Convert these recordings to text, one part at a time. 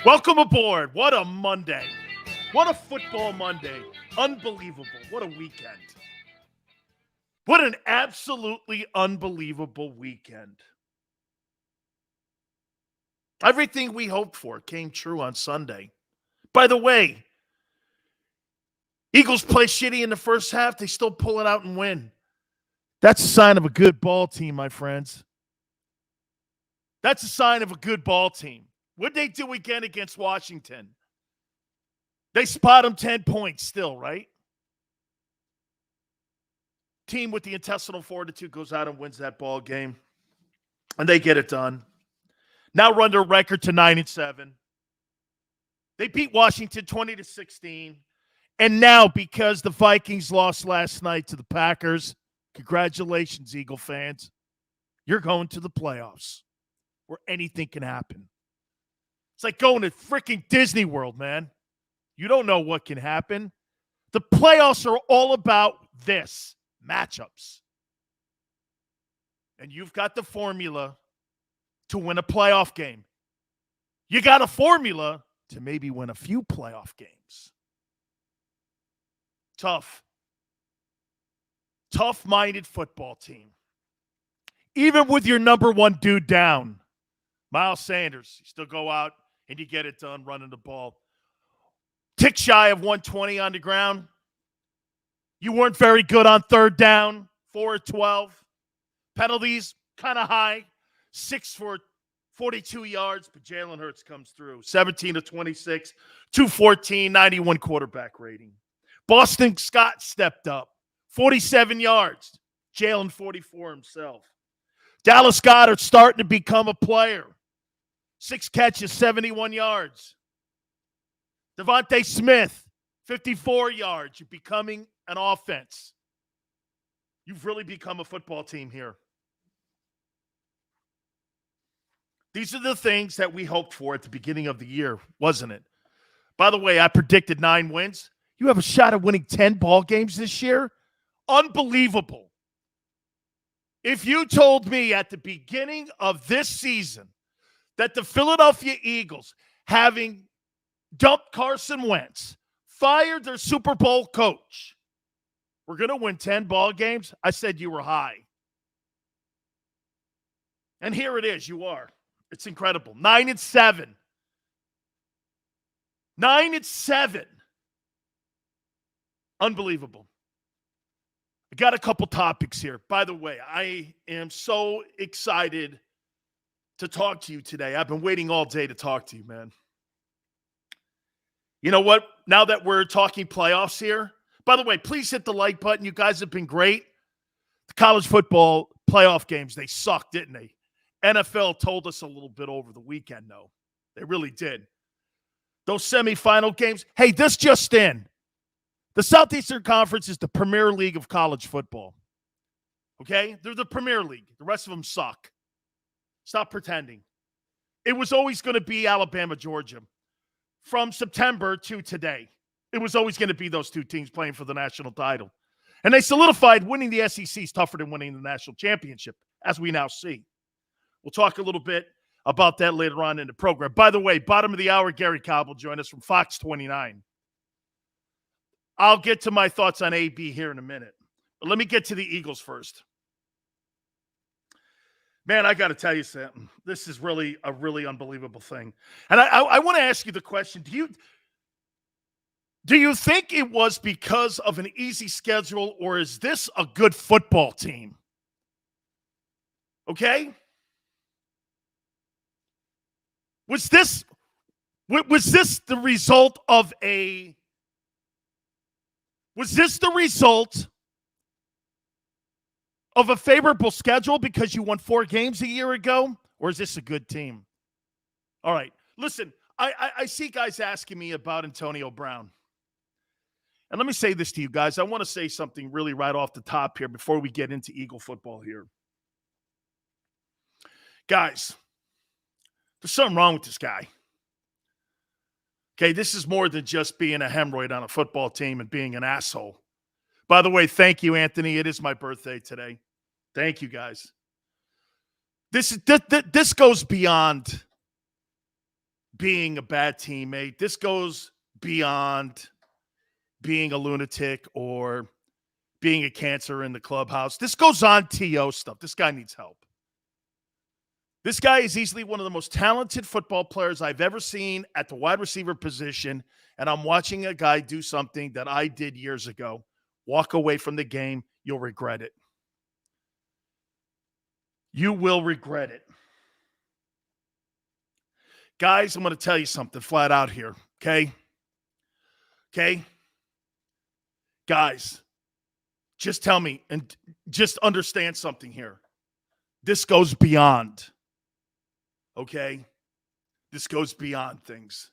Welcome aboard. What a Monday. What a football Monday. Unbelievable. What a weekend. What an absolutely unbelievable weekend. Everything we hoped for came true on Sunday. By the way, Eagles play shitty in the first half. They still pull it out and win. That's a sign of a good ball team, my friends. That's a sign of a good ball team. What'd they do again against Washington? They spot them 10 points still, right? Team with the intestinal fortitude goes out and wins that ball game. And they get it done. Now run their record to 9-7. They beat Washington 20-16. And now, because the Vikings lost last night to the Packers, congratulations, Eagle fans. You're going to the playoffs where anything can happen. It's like going to freaking Disney World, man. You don't know what can happen. The playoffs are all about this, matchups. And you've got the formula to win a playoff game. You got a formula to maybe win a few playoff games. Tough-minded football team. Even with your number one dude down, Miles Sanders, you still go out and you get it done running the ball. Tick shy of 120 on the ground. You weren't very good on third down, 4 of 12. Penalties, kind of high, 6 for 42 yards, but Jalen Hurts comes through. 17 of 26, 214, 91 quarterback rating. Boston Scott stepped up, 47 yards. Jalen 44 himself. Dallas Goedert starting to become a player. 6 catches, 71 yards. Devontae Smith, 54 yards. You're becoming an offense. You've really become a football team here. These are the things that we hoped for at the beginning of the year, wasn't it? By the way, I predicted 9 wins. You have a shot at winning 10 ball games this year? Unbelievable. If you told me at the beginning of this season that the Philadelphia Eagles, having dumped Carson Wentz, fired their Super Bowl coach, we're going to win 10 ball games, I said you were high. And here it is. You are. It's incredible. 9-7. 9-7. Unbelievable. I got a couple topics here. By the way, I am so excited to talk to you today. I've been waiting all day to talk to you, man. You know what? Now that we're talking playoffs here, by the way, please hit the like button. You guys have been great. The college football playoff games, they sucked, didn't they? NFL told us a little bit over the weekend, though. They really did. Those semifinal games. Hey, this just in. The Southeastern Conference is the premier league of college football. Okay? They're the premier league. The rest of them suck. Stop pretending. It was always going to be Alabama, Georgia. From September to today, it was always going to be those two teams playing for the national title. And they solidified winning the SEC is tougher than winning the national championship, as we now see. We'll talk a little bit about that later on in the program. By the way, bottom of the hour, Gary Cobb will join us from Fox 29. I'll get to my thoughts on AB here in a minute. But let me get to the Eagles first. Man, I got to tell you something. This is really a really unbelievable thing. And I want to ask you the question, do you think it was because of an easy schedule, or is this a good football team? Okay? Was this the result of a favorable schedule because you won 4 games a year ago? Or is this a good team? All right. Listen, I see guys asking me about Antonio Brown. And let me say this to you guys. I want to say something really right off the top here before we get into Eagle football here. Guys, there's something wrong with this guy. Okay, this is more than just being a hemorrhoid on a football team and being an asshole. By the way, thank you, Anthony. It is my birthday today. Thank you, guys. This goes beyond being a bad teammate. This goes beyond being a lunatic or being a cancer in the clubhouse. This goes on TO stuff. This guy needs help. This guy is easily one of the most talented football players I've ever seen at the wide receiver position, and I'm watching a guy do something that I did years ago. Walk away from the game. You'll regret it. You will regret it. Guys, I'm going to tell you something flat out here, okay? Okay? Guys, just tell me and just understand something here. This goes beyond, okay? This goes beyond things.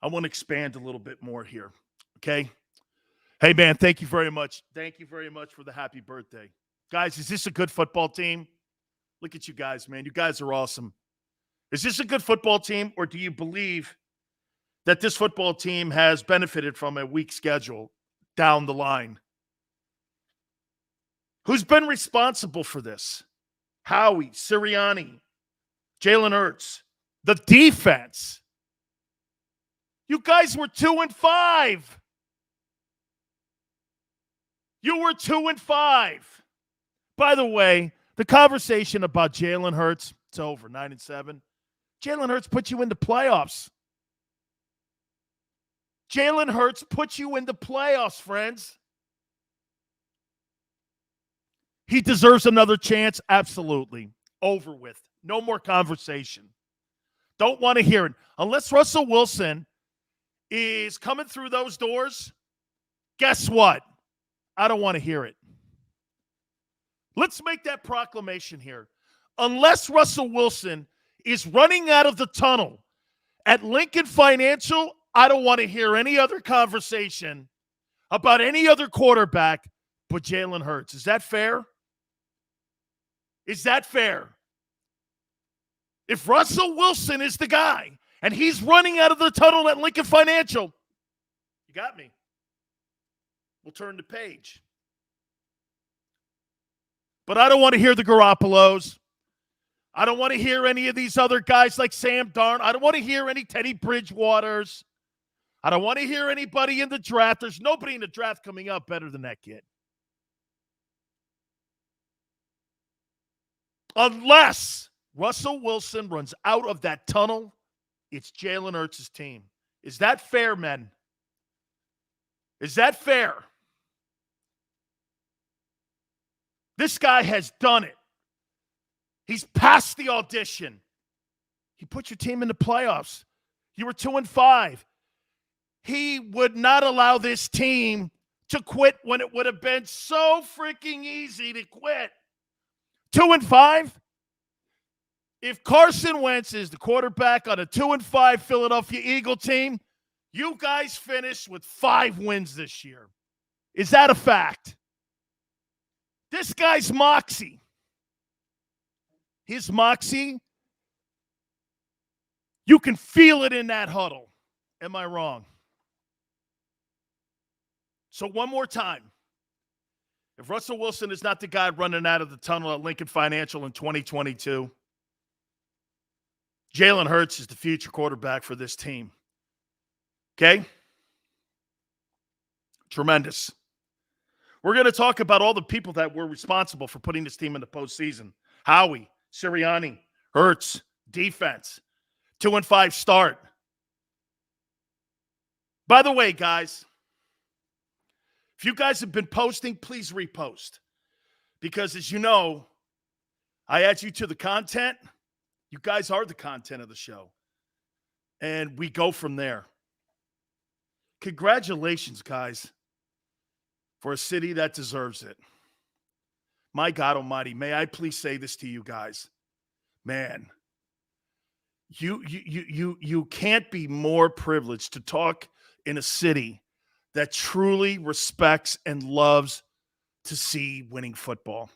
I want to expand a little bit more here, okay? Hey, man, thank you very much. Thank you very much for the happy birthday. Guys, is this a good football team? Look at you guys, man. You guys are awesome. Is this a good football team, or do you believe that this football team has benefited from a weak schedule down the line? Who's been responsible for this? Howie, Sirianni, Jalen Hurts, the defense. You guys were 2-5. You were 2-5. By the way, the conversation about Jalen Hurts, it's over, 9-7. Jalen Hurts put you into playoffs. Jalen Hurts put you into playoffs, friends. He deserves another chance? Absolutely. Over with. No more conversation. Don't want to hear it. Unless Russell Wilson is coming through those doors, guess what? I don't want to hear it. Let's make that proclamation here. Unless Russell Wilson is running out of the tunnel at Lincoln Financial, I don't want to hear any other conversation about any other quarterback but Jalen Hurts. Is that fair? Is that fair? If Russell Wilson is the guy and he's running out of the tunnel at Lincoln Financial, you got me. We'll turn the page. But I don't want to hear the Garoppolos. I don't want to hear any of these other guys like Sam Darnold. I don't want to hear any Teddy Bridgewaters. I don't want to hear anybody in the draft. There's nobody in the draft coming up better than that kid. Unless Russell Wilson runs out of that tunnel, it's Jalen Hurts' team. Is that fair, men? Is that fair? This guy has done it. He's passed the audition. He put your team in the playoffs. You were 2-5. He would not allow this team to quit when it would have been so freaking easy to quit. 2-5. If Carson Wentz is the quarterback on a 2-5 Philadelphia Eagle team, you guys finished with 5 wins this year. Is that a fact? This guy's moxie. His moxie, you can feel it in that huddle. Am I wrong? So one more time. If Russell Wilson is not the guy running out of the tunnel at Lincoln Financial in 2022, Jalen Hurts is the future quarterback for this team. Okay? Tremendous. We're going to talk about all the people that were responsible for putting this team in the postseason. Howie, Sirianni, Hurts, defense, 2-5 start. By the way, guys, if you guys have been posting, please repost. Because as you know, I add you to the content. You guys are the content of the show. And we go from there. Congratulations, guys, for a city that deserves it. My God Almighty, may I please say this to you guys. Man, you can't be more privileged to talk in a city that truly respects and loves to see winning football.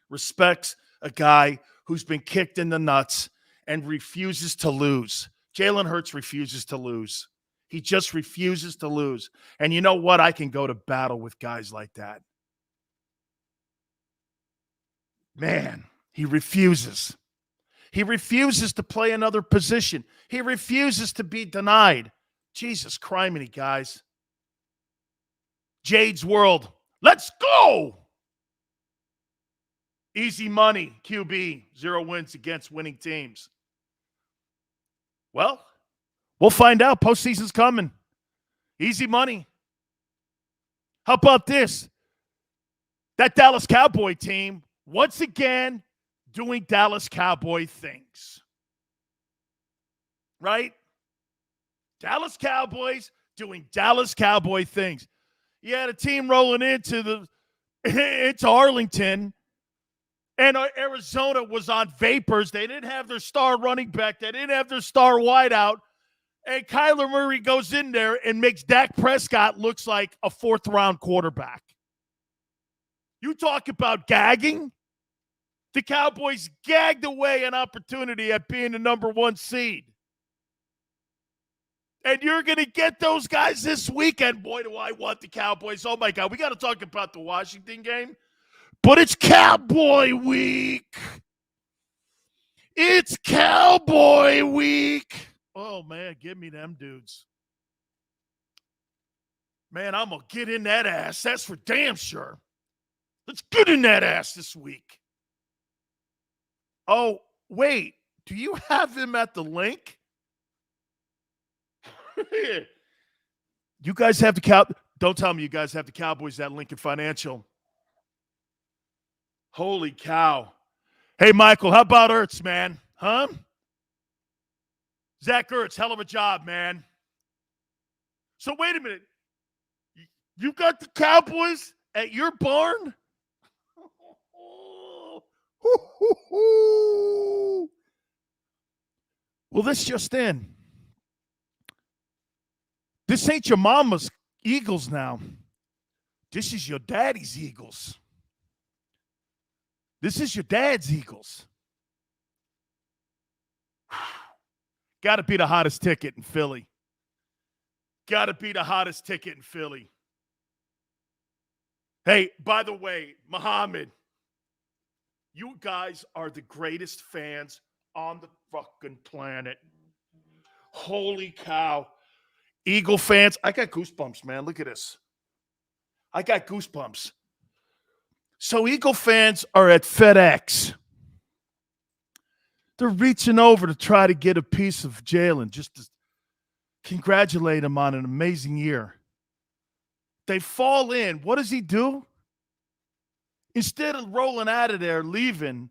Respects a guy who's been kicked in the nuts and refuses to lose. Jalen Hurts refuses to lose. He just refuses to lose. And you know what? I can go to battle with guys like that. Man, he refuses. He refuses to play another position. He refuses to be denied. Jesus criminy, guys. Jade's World. Let's go! Easy money, QB. 0 wins against winning teams. Well, we'll find out. Postseason's coming. Easy money. How about this? That Dallas Cowboy team, once again, doing Dallas Cowboy things. Right? Dallas Cowboys doing Dallas Cowboy things. You had a team rolling into Arlington, and Arizona was on vapors. They didn't have their star running back. They didn't have their star wideout. And Kyler Murray goes in there and makes Dak Prescott looks like a fourth-round quarterback. You talk about gagging. The Cowboys gagged away an opportunity at being the number 1 seed. And you're going to get those guys this weekend. Boy, do I want the Cowboys. Oh, my God. We got to talk about the Washington game. But it's Cowboy week. It's Cowboy week. Oh, man, give me them dudes. Man, I'm going to get in that ass. That's for damn sure. Let's get in that ass this week. Oh, wait. Do you have him at the link? You guys have the Don't tell me you guys have the Cowboys at Lincoln Financial. Holy cow. Hey, Michael, how about Ertz, man? Huh? Zach Ertz, hell of a job, man. So wait a minute. You got the Cowboys at your barn? Well, this just in. This ain't your mama's Eagles now. This is your daddy's Eagles. This is your dad's Eagles. Got to be the hottest ticket in Philly. Got to be the hottest ticket in Philly. Hey, by the way, Muhammad, you guys are the greatest fans on the fucking planet. Holy cow. Eagle fans, I got goosebumps, man. Look at this. I got goosebumps. So Eagle fans are at FedEx. They're reaching over to try to get a piece of Jalen, just to congratulate him on an amazing year. They fall in. What does he do? Instead of rolling out of there, leaving,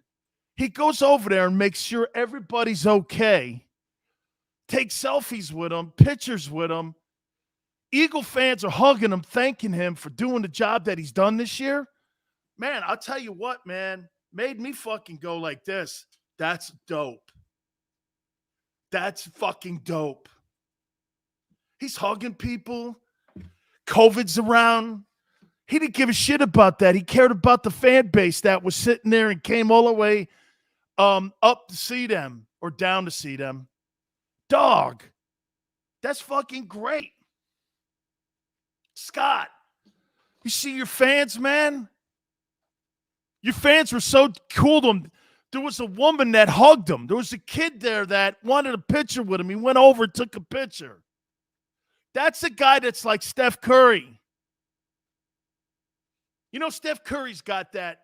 he goes over there and makes sure everybody's okay. Take selfies with him, pictures with him. Eagle fans are hugging him, thanking him for doing the job that he's done this year. Man, I'll tell you what, man, made me fucking go like this. That's dope. That's fucking dope. He's hugging people. COVID's around. He didn't give a shit about that. He cared about the fan base that was sitting there and came all the way up to see them or down to see them. Dog, that's fucking great. Scott, you see your fans, man? Your fans were so cool to him. There was a woman that hugged him. There was a kid there that wanted a picture with him. He went over and took a picture. That's a guy that's like Steph Curry. You know, Steph Curry's got that.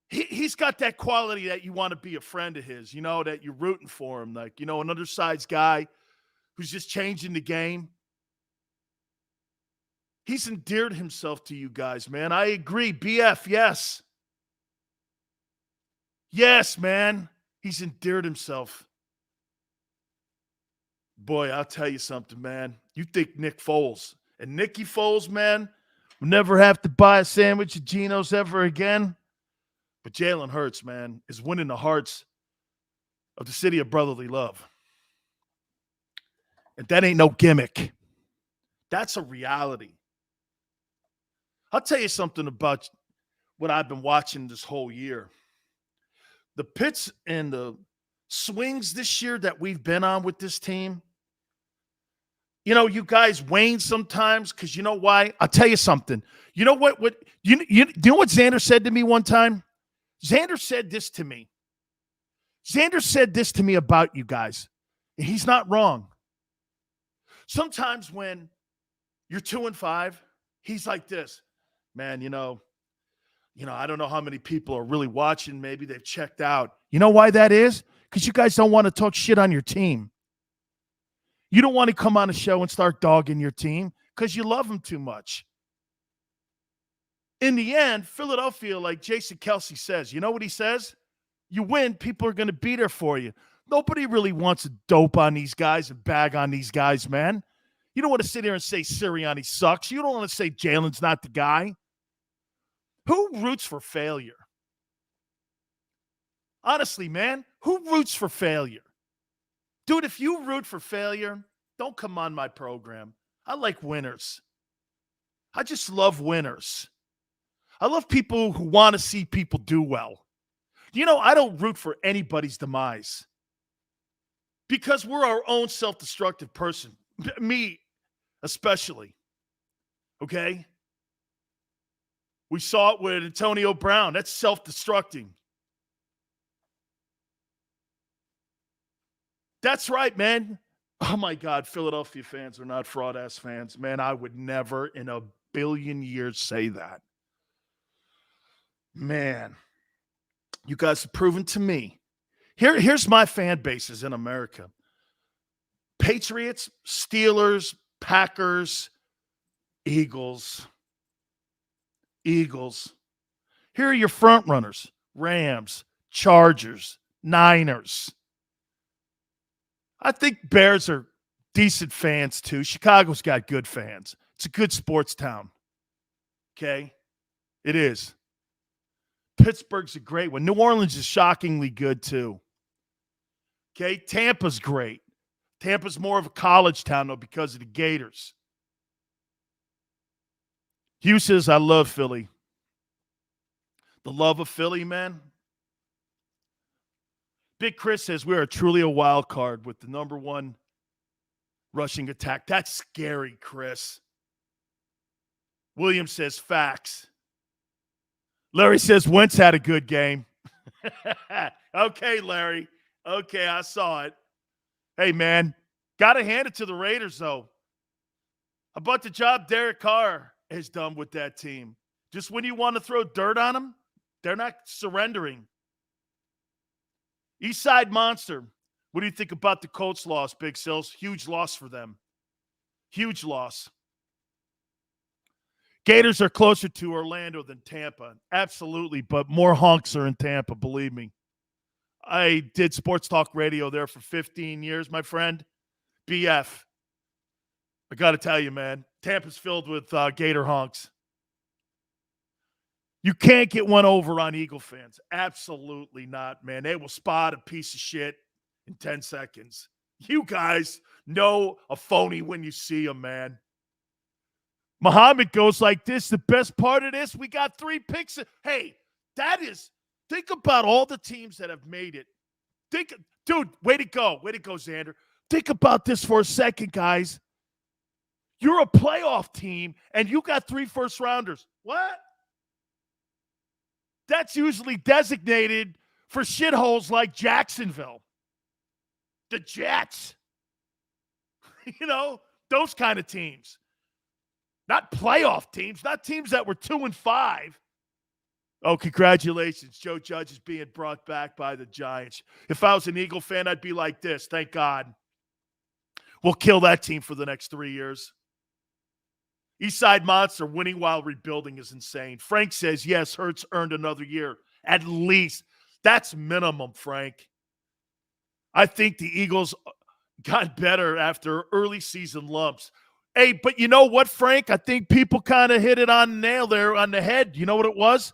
He's got that quality that you want to be a friend of his, you know, that you're rooting for him. Like, you know, an undersized guy who's just changing the game. He's endeared himself to you guys, man. I agree. BF, yes. Yes, man. He's endeared himself. Boy, I'll tell you something, man. You think Nick Foles and Nicky Foles, man, will never have to buy a sandwich at Geno's ever again. But Jalen Hurts, man, is winning the hearts of the city of brotherly love. And that ain't no gimmick. That's a reality. I'll tell you something about what I've been watching this whole year. The pits and the swings this year that we've been on with this team, you know, you guys wane sometimes because you know why? I'll tell you something. You know what? You know what Xander said to me one time? Xander said this to me. Xander said this to me about you guys. And he's not wrong. Sometimes when you're 2-5, he's like this. Man, I don't know how many people are really watching. Maybe they've checked out. You know why that is? Because you guys don't want to talk shit on your team. You don't want to come on a show and start dogging your team because you love them too much. In the end, Philadelphia, like Jason Kelce says, you know what he says? You win, people are going to be there for you. Nobody really wants to dope on these guys and bag on these guys, man. You don't want to sit here and say Sirianni sucks. You don't want to say Jalen's not the guy. Who roots for failure? Honestly, man, who roots for failure? Dude, if you root for failure, don't come on my program. I like winners. I just love winners. I love people who want to see people do well. I don't root for anybody's demise because we're our own self-destructive person. Me, especially. Okay? We saw it with Antonio Brown. That's self-destructing. That's right, man. Oh, my God. Philadelphia fans are not fraud-ass fans. Man, I would never in a billion years say that. Man, you guys have proven to me. Here's my fan bases in America. Patriots, Steelers, Packers, Eagles. Here are your front runners. Rams, Chargers, Niners. I think Bears are decent fans too. Chicago's got good fans. It's a good sports town. Okay? It is. Pittsburgh's a great one. New Orleans is shockingly good too. Okay? Tampa's great. Tampa's more of a college town though because of the Gators. Hugh says, I love Philly. The love of Philly, man. Big Chris says, we are truly a wild card with the number one rushing attack. That's scary, Chris. William says, facts. Larry says, Wentz had a good game. Okay, Larry. Okay, I saw it. Hey, man, got to hand it to the Raiders, though. How about the job Derek Carr has done with that team? Just when you want to throw dirt on them, they're not surrendering. Eastside Monster, what do you think about the Colts loss, Big Sills? Huge loss for them. Huge loss. Gators are closer to Orlando than Tampa. Absolutely, but more honks are in Tampa, believe me. I did sports talk radio there for 15 years, my friend. BF. I got to tell you, man, Tampa's filled with Gator honks. You can't get one over on Eagle fans. Absolutely not, man. They will spot a piece of shit in 10 seconds. You guys know a phony when you see him, man. Muhammad goes like this. The best part of this, we got 3 picks. Hey, think about all the teams that have made it. Dude, way to go. Way to go, Xander. Think about this for a second, guys. You're a playoff team, and you got 3 first-rounders. What? That's usually designated for shitholes like Jacksonville. The Jets. Those kind of teams. Not playoff teams, not teams that were 2-5. Oh, congratulations. Joe Judge is being brought back by the Giants. If I was an Eagle fan, I'd be like this. Thank God. We'll kill that team for the next 3 years. Eastside Monster winning while rebuilding is insane. Frank says, yes, Hurts earned another year. At least. That's minimum, Frank. I think the Eagles got better after early season lumps. Hey, but you know what, Frank? I think people kind of hit it on the nail there on the head. You know what it was?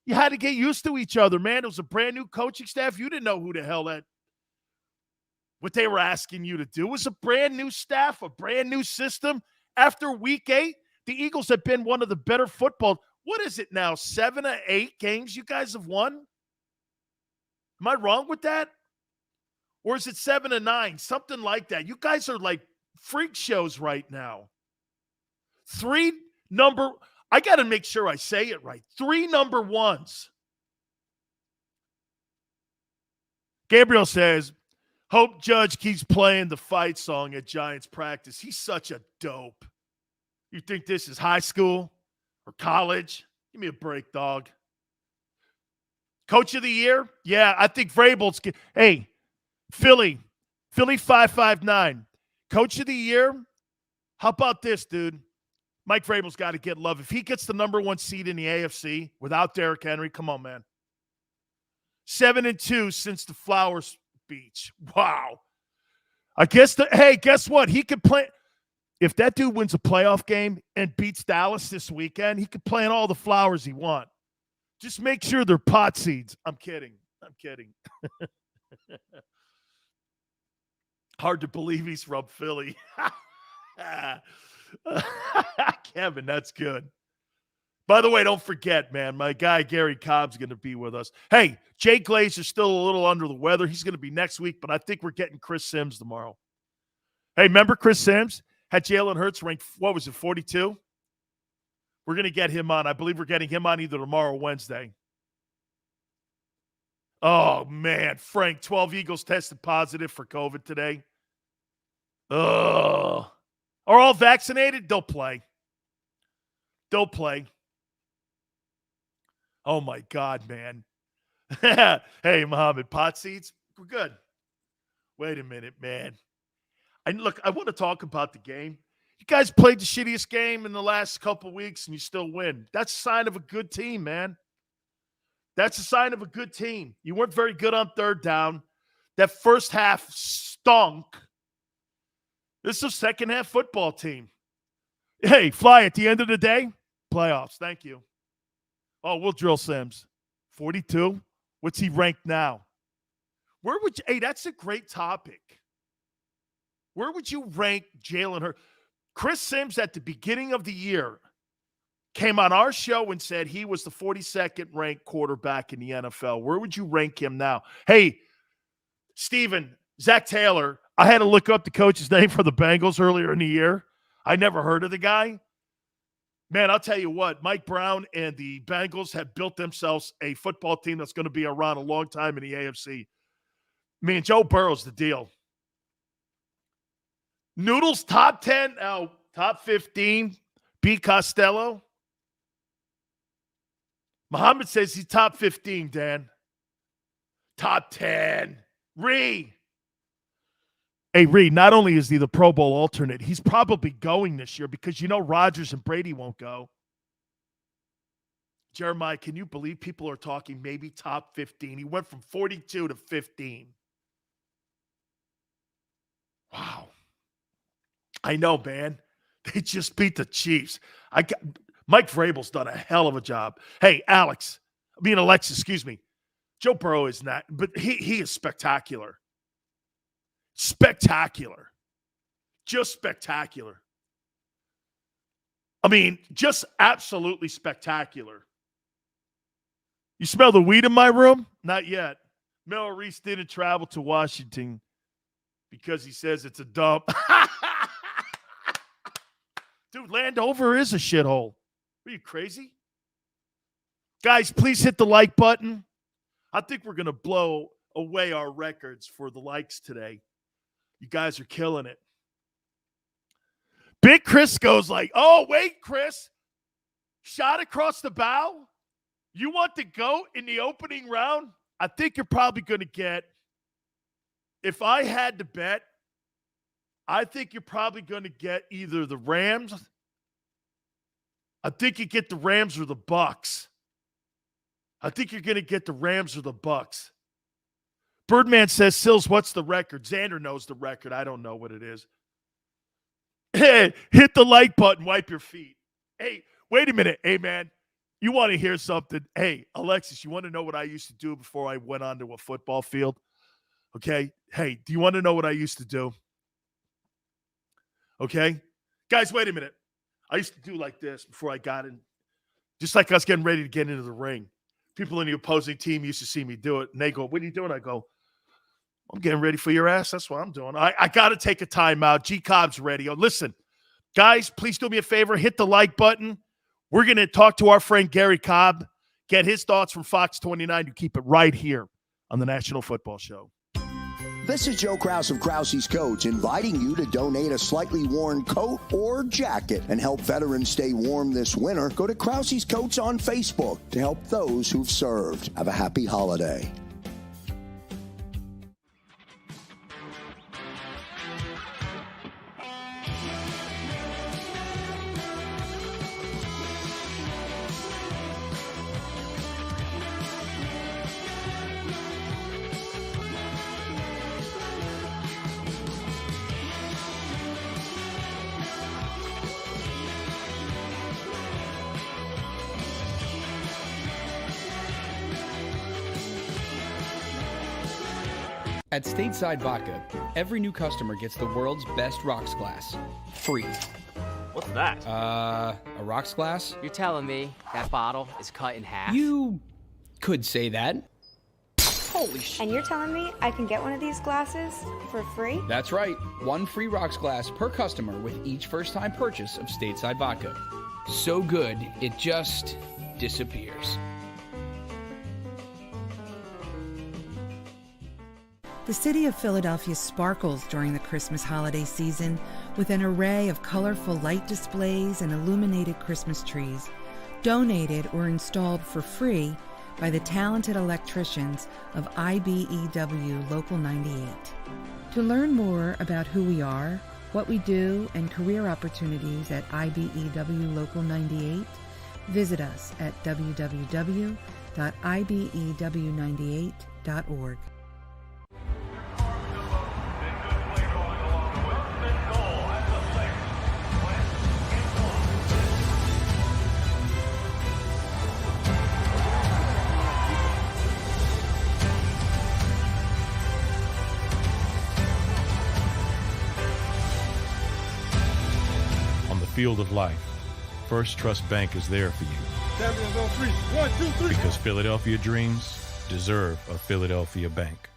You had to get used to each other, man. It was a brand new coaching staff. You didn't know who the hell what they were asking you to do. It was a brand new staff, a brand new system. After week 8, the Eagles have been one of the better football. What is it now? 7 or 8 games you guys have won? Am I wrong with that? Or is it 7 or 9? Something like that. You guys are like freak shows right now. I got to make sure I say it right. 3 number ones. Gabriel says, hope Judge keeps playing the fight song at Giants practice. He's such a dope. You think this is high school or college? Give me a break, dog. Coach of the year? Yeah, I think Vrabel's – hey, Philly 559. Coach of the year? How about this, dude? Mike Vrabel's got to get love. If he gets the number 1 seed in the AFC without Derrick Henry, come on, man. 7-2 since the Flowers speech. Wow. I guess guess what? He could play – if that dude wins a playoff game and beats Dallas this weekend, he could play in all the Flowers he wants. Just make sure they're pot seeds. I'm kidding. Hard to believe he's from Philly. Kevin, that's good. By the way, don't forget, man, my guy Gary Cobb's going to be with us. Hey, Jay Glazer's still a little under the weather. He's going to be next week, but I think we're getting Chris Sims tomorrow. Hey, remember Chris Sims? Had Jalen Hurts ranked, 42? We're going to get him on. I believe we're getting him on either tomorrow or Wednesday. Oh, man. Frank, 12 Eagles tested positive for COVID today. Ugh. Are all vaccinated? They'll play. Oh, my God, man. Hey, Mohammed, pot seeds? We're good. Wait a minute, man. Look, I want to talk about the game. You guys played the shittiest game in the last couple weeks, and you still win. That's a sign of a good team, man. That's a sign of a good team. You weren't very good on third down. That first half stunk. This is a second-half football team. Hey, Fly, at the end of the day, playoffs. Thank you. Oh, we'll drill Sims. 42? What's he ranked now? Hey, that's a great topic. Where would you rank Jalen Hurts? Chris Sims at the beginning of the year came on our show and said he was the 42nd ranked quarterback in the NFL. Where would you rank him now? Hey, Steven, Zach Taylor, I had to look up the coach's name for the Bengals earlier in the year. I never heard of the guy. Man, I'll tell you what, Mike Brown and the Bengals have built themselves a football team that's going to be around a long time in the AFC. I mean, Joe Burrow's the deal. Noodles top 10, top 15, B. Costello. Muhammad says he's top 15, Dan. Top 10. Ree. Hey, Ree, not only is he the Pro Bowl alternate, he's probably going this year because you know Rodgers and Brady won't go. Jeremiah, can you believe people are talking maybe top 15? He went from 42 to 15. Wow. I know, man. They just beat the Chiefs. Mike Vrabel's done a hell of a job. Hey, Alexis, excuse me. Joe Burrow is not, but he is spectacular. Spectacular. Just spectacular. I mean, just absolutely spectacular. You smell the weed in my room? Not yet. Mel Reese didn't travel to Washington because he says it's a dump. Dude, Landover is a shithole. Are you crazy? Guys, please hit the like button. I think we're going to blow away our records for the likes today. You guys are killing it. Big Chris goes like, oh, wait, Chris. Shot across the bow? You want to go in the opening round? I think you're probably going to get, if I had to bet, I think you're probably going to get either the Rams. I think you get the Rams or the Bucks. I think you're going to get the Rams or the Bucks. Birdman says, Sills, what's the record? Xander knows the record. I don't know what it is. Hey, hit the like button. Wipe your feet. Hey, wait a minute. Hey, man, you want to hear something? Hey, Alexis, you want to know what I used to do before I went onto a football field? Okay. Hey, do you want to know what I used to do? Okay. Guys, wait a minute. I used to do like this before I got in. Just like I was getting ready to get into the ring. People in the opposing team used to see me do it. And they go, what are you doing? I go, I'm getting ready for your ass. That's what I'm doing. I got to take a timeout. G Cobb's ready. Oh, listen, guys, please do me a favor. Hit the like button. We're going to talk to our friend Gary Cobb, get his thoughts from Fox 29. You keep it right here on the National Football Show. This is Joe Krause of Krause's Coats, inviting you to donate a slightly worn coat or jacket and help veterans stay warm this winter. Go to Krause's Coats on Facebook to help those who've served. Have a happy holiday. At Stateside Vodka, every new customer gets the world's best rocks glass, free. What's that? A rocks glass? You're telling me that bottle is cut in half? You could say that. Holy shit. And you're telling me I can get one of these glasses for free? That's right. One free rocks glass per customer with each first-time purchase of Stateside Vodka. So good, it just disappears. The city of Philadelphia sparkles during the Christmas holiday season with an array of colorful light displays and illuminated Christmas trees, donated or installed for free by the talented electricians of IBEW Local 98. To learn more about who we are, what we do, and career opportunities at IBEW Local 98, visit us at www.ibew98.org. Field of life, First Trust Bank is there for you. Because Philadelphia dreams deserve a Philadelphia bank.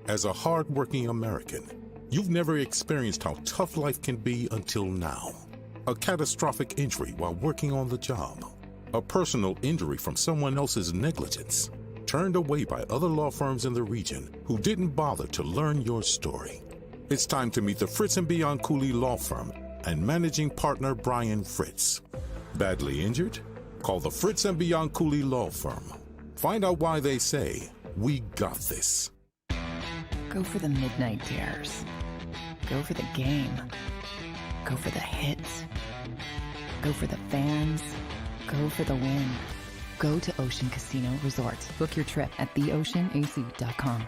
As a hard-working American, you've never experienced how tough life can be until now. A catastrophic injury while working on the job. A personal injury from someone else's negligence. Turned away by other law firms in the region who didn't bother to learn your story. It's time to meet the Fritz & Bianculli Law Firm and managing partner Brian Fritz. Badly injured? Call the Fritz & Bianculli Law Firm. Find out why they say, we got this. Go for the midnight dares. Go for the game. Go for the hits. Go for the fans. Go for the win. Go to Ocean Casino Resort. Book your trip at theoceanac.com.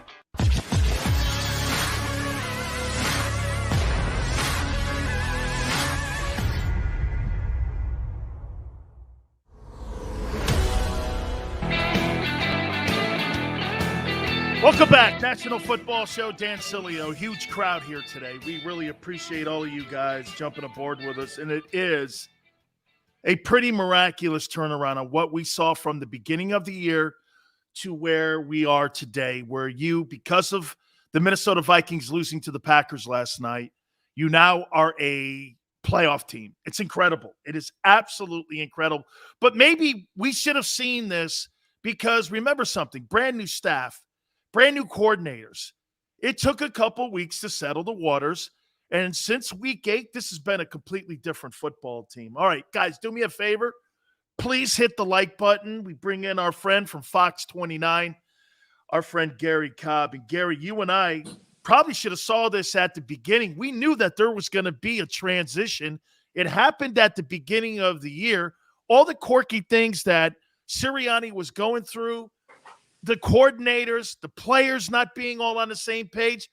Welcome back. National Football Show, Dan Sileo. Huge crowd here today. We really appreciate all of you guys jumping aboard with us. And it is a pretty miraculous turnaround on what we saw from the beginning of the year to where we are today, where you, because of the Minnesota Vikings losing to the Packers last night, you now are a playoff team. It's incredible. It is absolutely incredible. But maybe we should have seen this because remember something, brand new staff, brand new coordinators. It took a couple weeks to settle the waters. And since week 8, this has been a completely different football team. All right, guys, do me a favor. Please hit the like button. We bring in our friend from Fox 29, our friend Gary Cobb. And Gary, you and I probably should have saw this at the beginning. We knew that there was going to be a transition. It happened at the beginning of the year. All the quirky things that Sirianni was going through, the coordinators, the players not being all on the same page.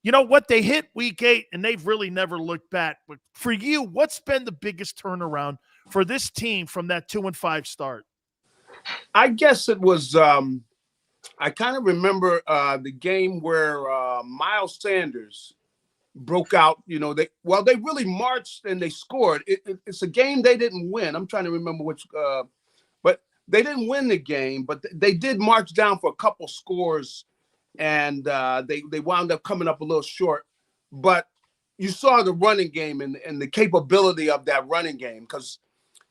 You know what? They hit week 8, and they've really never looked back. But for you, what's been the biggest turnaround for this team from that 2-5 start? I guess it was I kind of remember the game where Miles Sanders broke out. You know, they really marched and they scored. It's a game they didn't win. I'm trying to remember which but they didn't win the game, but they did march down for a couple scores, and they wound up coming up a little short. But you saw the running game and the capability of that running game, because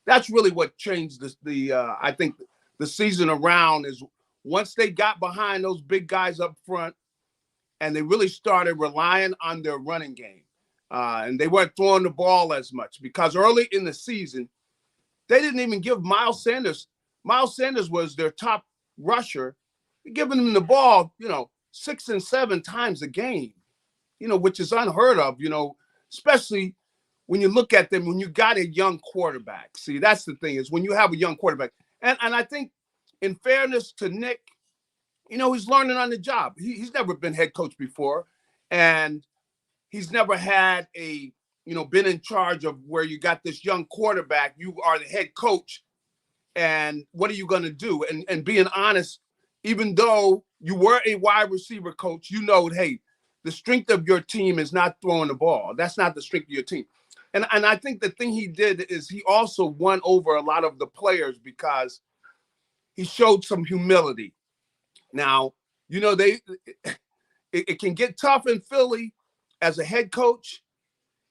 that's really what changed I think the season around. Is once they got behind those big guys up front and they really started relying on their running game. And they weren't throwing the ball as much because early in the season, they didn't even give Miles Sanders. Miles Sanders was their top rusher, giving him the ball, 6 and 7 times a game, which is unheard of, especially when you look at them, when you got a young quarterback. See, that's the thing is when you have a young quarterback. And I think in fairness to Nick, he's learning on the job. He's never been head coach before. And he's never had been in charge of where you got this young quarterback. You are the head coach. And what are you going to do? And being honest, even though you were a wide receiver coach, hey, the strength of your team is not throwing the ball. That's not the strength of your team. And I think the thing he did is he also won over a lot of the players because he showed some humility. Now, it can get tough in Philly as a head coach.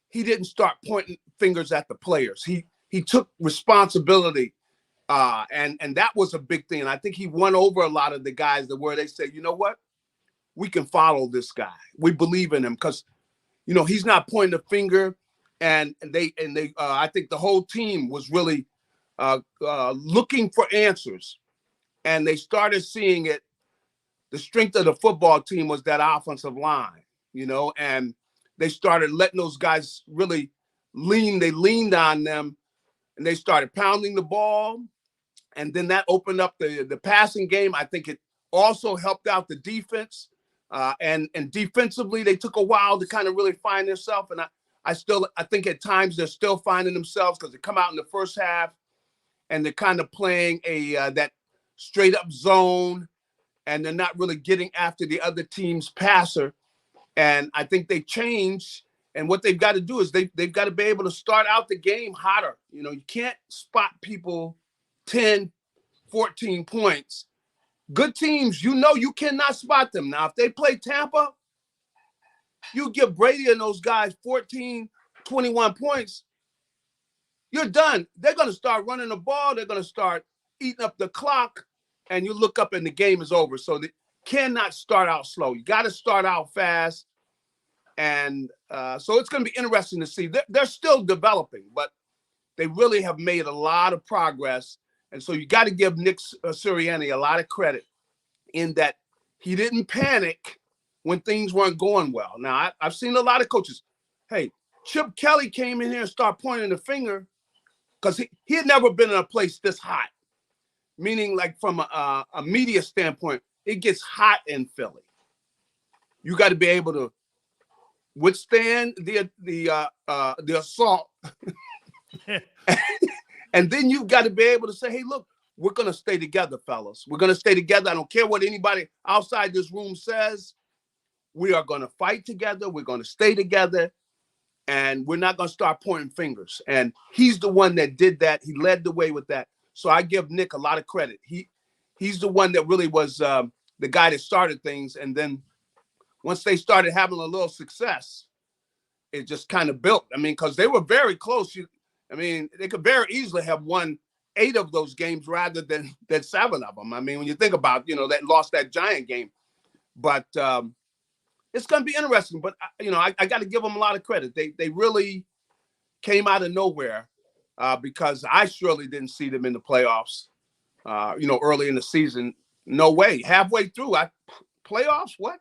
He didn't start pointing fingers at the players. He took responsibility. And that was a big thing. And I think he won over a lot of the guys where they said, you know what? We can follow this guy. We believe in him because, he's not pointing a finger. And I think the whole team was really looking for answers. And they started seeing it. The strength of the football team was that offensive line, and they started letting those guys really lean. They leaned on them and they started pounding the ball. And then that opened up the passing game. I think it also helped out the defense. And defensively, they took a while to kind of really find themselves. And I think at times they're still finding themselves because they come out in the first half and they're kind of playing that straight up zone, and they're not really getting after the other team's passer. And I think they changed. And what they've got to do is they've got to be able to start out the game hotter. You can't spot people 10, 14 points. Good teams, you cannot spot them. Now, if they play Tampa, you give Brady and those guys 14, 21 points, you're done. They're going to start running the ball. They're going to start eating up the clock, and you look up and the game is over. So they cannot start out slow. You got to start out fast. And so it's going to be interesting to see. They're still developing, but they really have made a lot of progress. And so you got to give Nick Sirianni a lot of credit in that he didn't panic when things weren't going well. Now, I've seen a lot of coaches. Hey, Chip Kelly came in here and started pointing the finger because he had never been in a place this hot, meaning like from a media standpoint, it gets hot in Philly. You got to be able to withstand the assault. And then you've got to be able to say, hey, look, we're going to stay together, fellas. We're going to stay together. I don't care what anybody outside this room says. We are going to fight together. We're going to stay together. And we're not going to start pointing fingers. And he's the one that did that. He led the way with that. So I give Nick a lot of credit. He's the one that really was the guy that started things. And then once they started having a little success, it just kind of built. I mean, because they were very close. They could very easily have won 8 of those games rather than 7 of them. I mean, when you think about, that lost that Giant game. But it's going to be interesting. But, I got to give them a lot of credit. They really came out of nowhere because I surely didn't see them in the playoffs, early in the season. No way. Halfway through, playoffs, what?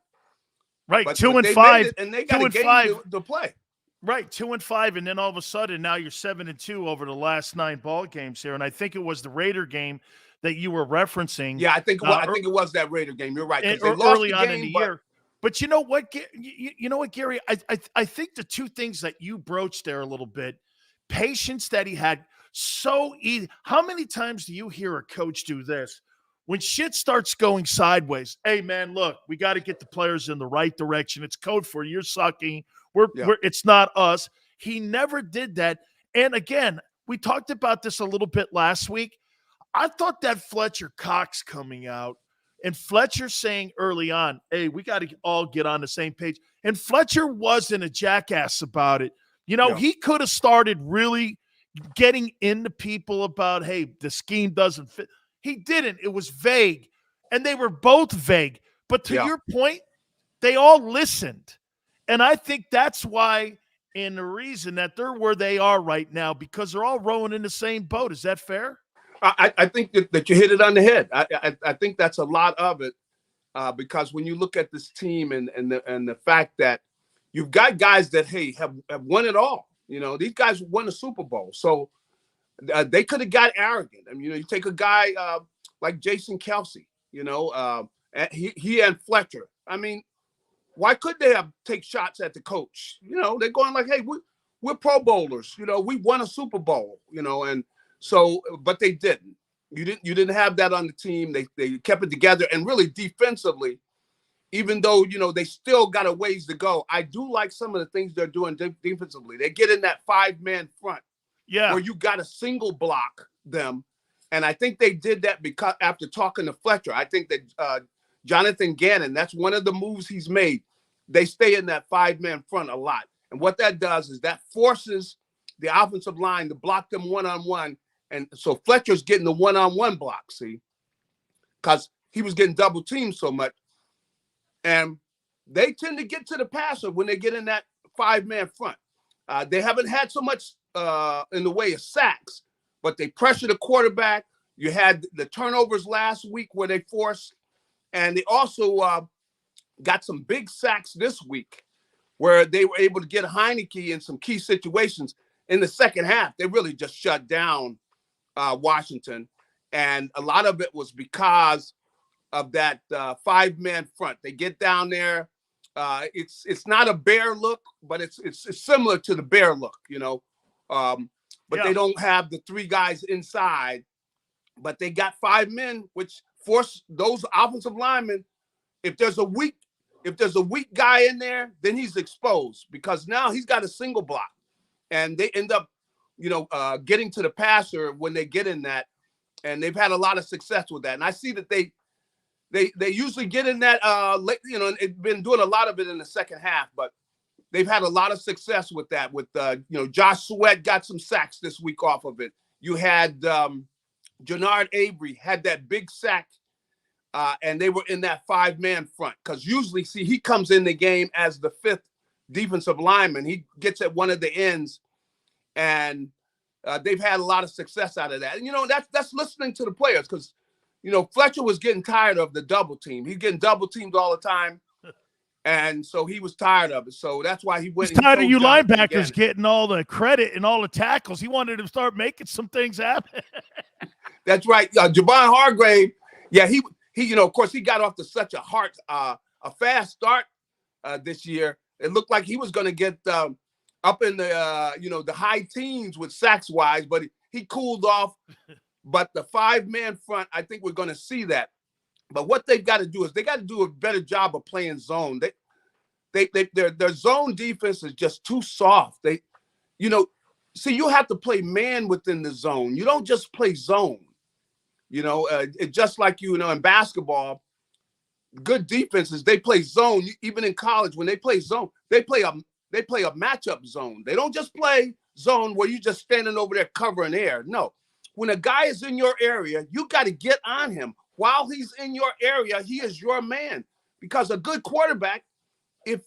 Right, but 2-5. And they got a game to play. Right, 2-5, and then all of a sudden now you're 7-2 over the last 9 ball games here. And I think it was the Raider game that you were referencing. Yeah, I think it was that Raider game. You're right. They lost early the on game, in the year. But you know what? You know what, Gary? I think the two things that you broached there a little bit, patience that he had, so easy. How many times do you hear a coach do this? When shit starts going sideways, hey, man, look, we got to get the players in the right direction. It's code for you're sucking. It's not us. He never did that. And again, we talked about this a little bit last week. I thought that Fletcher Cox coming out and Fletcher saying early on, hey, we got to all get on the same page. And Fletcher wasn't a jackass about it. He could have started really getting into people about, hey, the scheme doesn't fit. He didn't. It was vague. And they were both vague. But to your point, they all listened. And I think that's why, and the reason that they're where they are right now, because they're all rowing in the same boat. Is that fair? I think that you hit it on the head. I think that's a lot of it, because when you look at this team and the fact that you've got guys that, hey, have won it all. You know, these guys won the Super Bowl. So they could have got arrogant. I mean, you take a guy like Jason Kelsey, he and Fletcher. I mean, why could they have take shots at the coach? You know, they're going like, hey, we're Pro Bowlers. You know, we won a Super Bowl, and so, but they didn't. You didn't have that on the team. They kept it together, and really defensively, even though, they still got a ways to go. I do like some of the things they're doing defensively. They get in that 5-man front, where you got to single block them. And I think they did that because after talking to Fletcher, I think that Jonathan Gannon, that's one of the moves he's made. They stay in that 5-man front a lot. And what that does is that forces the offensive line to block them one-on-one. And so Fletcher's getting the one-on-one block, see, because he was getting double teamed so much. And they tend to get to the passer when they get in that 5-man front. They haven't had so much in the way of sacks, but they pressure the quarterback. You had the turnovers last week where they forced, and they also got some big sacks this week where they were able to get Heineke in some key situations. In the second half, they really just shut down Washington, and a lot of it was because of that 5-man front. They get down there. It's not a bear look, but it's similar to the bear look, but they don't have the 3 guys inside, but they got 5 men, which force those offensive linemen. If there's a weak guy in there, then he's exposed, because now he's got a single block, and they end up, getting to the passer when they get in that, and they've had a lot of success with that. And I see that they usually get in that, and it's been doing a lot of it in the second half, but they've had a lot of success with that. With Josh Sweat got some sacks this week off of it. You had Jannard Avery had that big sack, and they were in that 5-man front, because usually, see, he comes in the game as the 5th defensive lineman. He gets at one of the ends, and they've had a lot of success out of that. And that's listening to the players, because Fletcher was getting tired of the double team. He's getting double teamed all the time. And so he was tired of it. So that's why he went. He's tired of you linebackers getting all the credit and all the tackles. He wanted to start making some things happen. That's right. Javon Hargrave. Yeah, he of course, he got off to such a fast start this year. It looked like he was going to get up in the, the high teens with sacks wise, but he cooled off. But the 5-man front, I think we're going to see that. But what they've got to do is they got to do a better job of playing zone. Their zone defense is just too soft. See, you have to play man within the zone. You don't just play zone. It's just like, in basketball, good defenses, they play zone. Even in college, when they play zone, they play a matchup zone. They don't just play zone where you just standing over there covering air. No. When a guy is in your area, you got to get on him. While he's in your area, he is your man. Because a good quarterback, if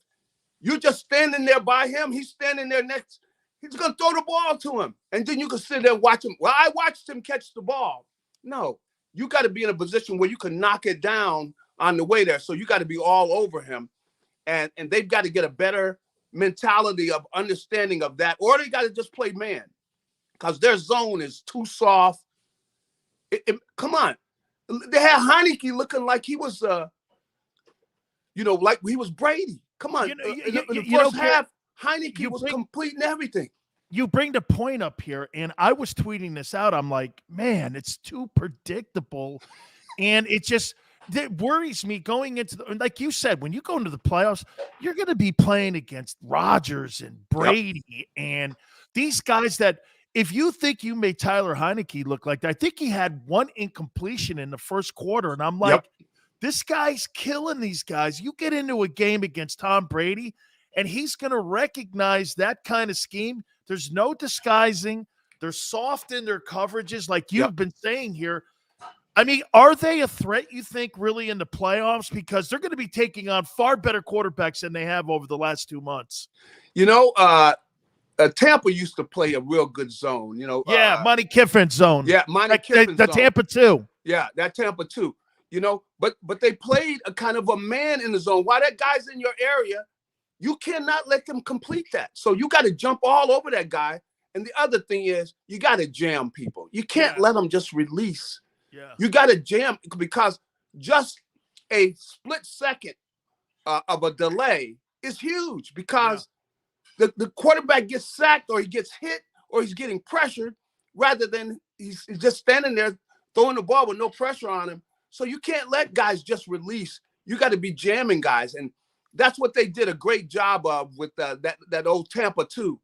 you're just standing there by him, he's standing there next, he's going to throw the ball to him. And then you can sit there and watch him. Well, I watched him catch the ball. No, you got to be in a position where you can knock it down on the way there. So you got to be all over him. And they've got to get a better mentality of understanding of that, or they got to just play man, because their zone is too soft. Come on. They had Heineke looking like he was, like he was Brady. Come on. In the first half, Heineke was completing everything. You bring the point up here, and I was tweeting this out. I'm like, man, it's too predictable. And it worries me going into like you said, when you go into the playoffs, you're going to be playing against Rodgers and Brady and these guys that, if you think you made Tyler Heineke look like that, I think he had one incompletion in the first quarter. And I'm like, this guy's killing these guys. You get into a game against Tom Brady, and he's going to recognize that kind of scheme. There's no disguising. They're soft in their coverages, like you've been saying here. I mean, are they a threat, you think, really in the playoffs? Because they're going to be taking on far better quarterbacks than they have over the last 2 months. You know, Tampa used to play a real good zone. You know, Monty Kiffin's zone. Yeah, Monty Kiffin's the zone. Tampa 2. Yeah, that Tampa 2. You know, but they played a kind of a man in the zone. While that guy's in your area, you cannot let them complete that. So you got to jump all over that guy. And the other thing is, you got to jam people. You can't let them just release. Yeah. You got to jam, because just a split second of a delay is huge, because the quarterback gets sacked, or he gets hit, or he's getting pressured, rather than he's just standing there throwing the ball with no pressure on him. So you can't let guys just release. You got to be jamming guys. And that's what they did a great job of with that old Tampa 2.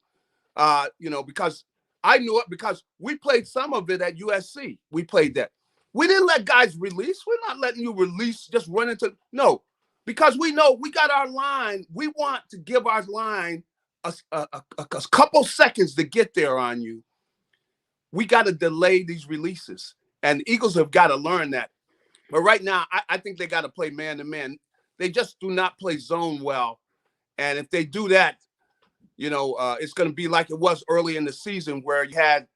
You know, because I knew it, because we played some of it at USC. We played that. We didn't let guys release. We're not letting you release, just run into. No, because we know we got our line. We want to give our line a couple seconds to get there on you. We got to delay these releases. And the Eagles have got to learn that. But right now, I think they got to play man-to-man. They just do not play zone well. And if they do that, you know, it's going to be like it was early in the season, where you had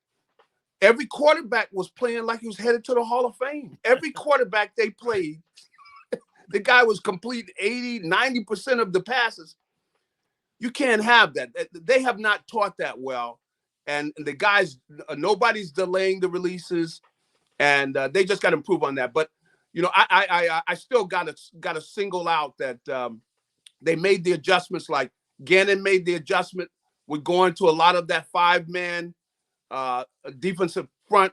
every quarterback was playing like he was headed to the Hall of Fame. Every quarterback they played, the guy was complete 80, 90% of the passes. You can't have that. They have not taught that well. And the guys, nobody's delaying the releases, and they just got to improve on that. But, you know, I still got to single out that they made the adjustments. Like Gannon made the adjustment with going to a lot of that 5-man defensive front,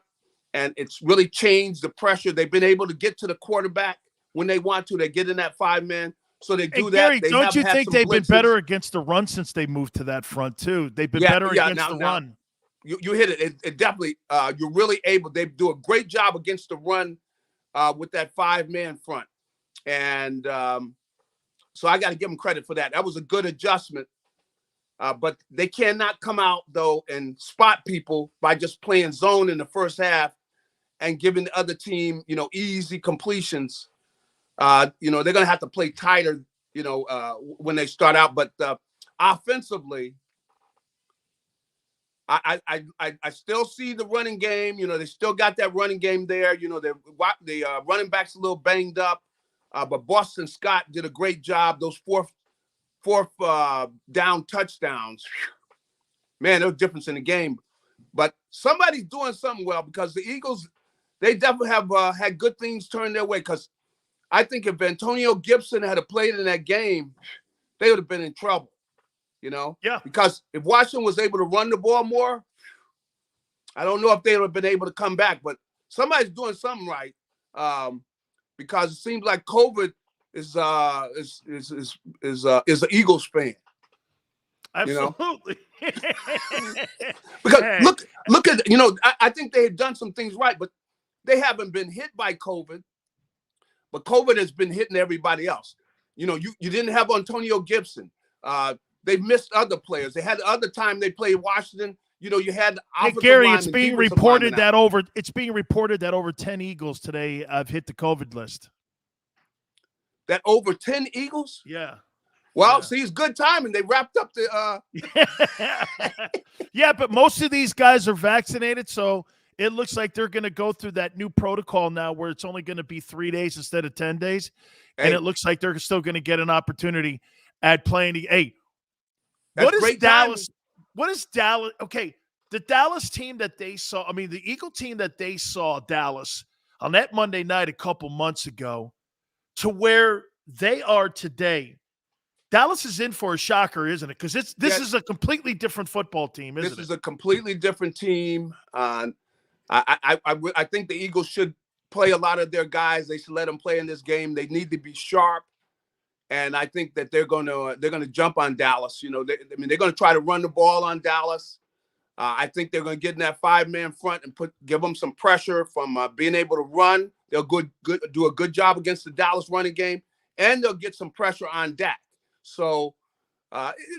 and it's really changed the pressure. They've been able to get to the quarterback when they want to. They get in that 5-man, so they do that. Gary, they don't you think they've been blitzes. better against the run since they moved to that front too? They've been better against the run. You hit it. It definitely. You're really able. They do a great job against the run with that 5-man front, and so I got to give them credit for that. That was a good adjustment. But they cannot come out, though, and spot people by just playing zone in the first half and giving the other team, you know, easy completions. You know, they're going to have to play tighter, you know, when they start out. But offensively, I still see the running game. You know, they still got that running game there. You know, the running back's a little banged up. But Boston Scott did a great job. Those fourth down touchdowns, man, there's a difference in the game. But somebody's doing something well, because the Eagles, they definitely have had good things turned their way. Because I think if Antonio Gibson had played in that game, they would have been in trouble, you know? Yeah. Because if Washington was able to run the ball more, I don't know if they would have been able to come back. But somebody's doing something right, because it seems like COVID is an Eagles fan. Absolutely. You know? Because look at, you know, I think they had done some things right, but they haven't been hit by COVID. But COVID has been hitting everybody else. You know, you didn't have Antonio Gibson. They missed other players. They had the other time they played Washington. You know, you had Gary, it's being reported that over 10 Eagles today have hit the COVID list. That over 10 Eagles? Yeah. Well, see, it's good timing. They wrapped up the Yeah, but most of these guys are vaccinated, so it looks like they're going to go through that new protocol now where it's only going to be 3 days instead of 10 days. And it looks like they're still going to get an opportunity at playing. What is Dallas? What is Dallas? Okay, the Dallas team that they saw, the Eagle team that they saw, Dallas, on that Monday night a couple months ago, to where they are today, Dallas is in for a shocker, isn't it? Because this is a completely different football team, isn't it? This is a completely different team. I think the Eagles should play a lot of their guys. They should let them play in this game. They need to be sharp, and I think that they're gonna jump on Dallas. You know, they're gonna try to run the ball on Dallas. I think they're gonna get in that 5-man front and give them some pressure from being able to run. They'll do a good job against the Dallas running game, and they'll get some pressure on Dak. So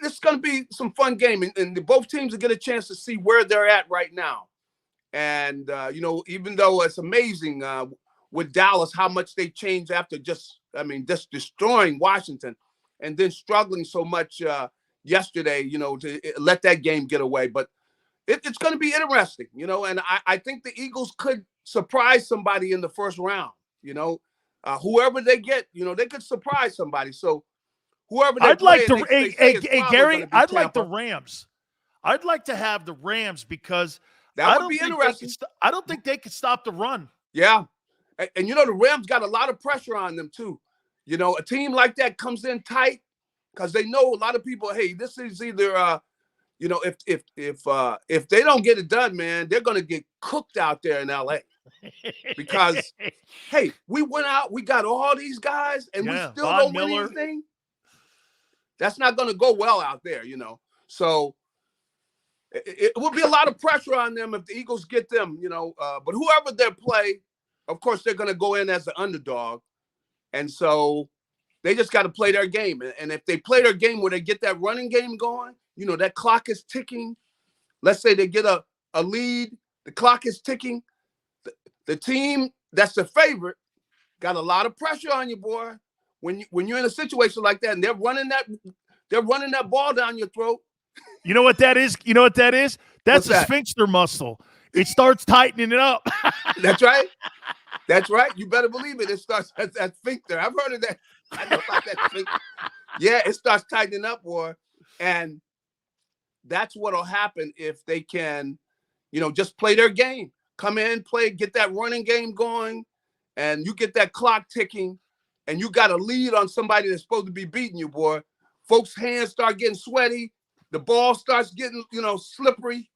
it's going to be some fun game, and both teams will get a chance to see where they're at right now. And you know, even though it's amazing with Dallas, how much they changed after just destroying Washington and then struggling so much yesterday, you know, to let that game get away. But it's going to be interesting, you know, and I think the Eagles could surprise somebody in the first round, you know. Whoever they get, you know, they could surprise somebody. So whoever they Gary, I'd like the Rams. I'd like to have the Rams because that would be interesting. I don't think they could stop the run. Yeah. And, you know, the Rams got a lot of pressure on them, too. You know, a team like that comes in tight because they know a lot of people, hey, this is either, you know, if they don't get it done, man, they're going to get cooked out there in L.A. Because, hey, we went out, we got all these guys, and we still don't win anything. That's not going to go well out there, you know. So it will be a lot of pressure on them if the Eagles get them, you know. But whoever they play, of course, they're going to go in as the underdog. And so they just got to play their game. And if they play their game where they get that running game going, you know, that clock is ticking. Let's say they get a lead, the clock is ticking. The team that's the favorite got a lot of pressure on you, boy. When you're in a situation like that and they're running that ball down your throat. You know what that is? That's a sphincter muscle. It starts tightening it up. That's right. That's right. You better believe it. It starts that sphincter. I've heard of that. I know about that sphincter. Yeah, it starts tightening up, boy. And that's what'll happen if they can, you know, just play their game. Come in, play, get that running game going, and you get that clock ticking, and you got a lead on somebody that's supposed to be beating you, boy. Folks' hands start getting sweaty. The ball starts getting, you know, slippery.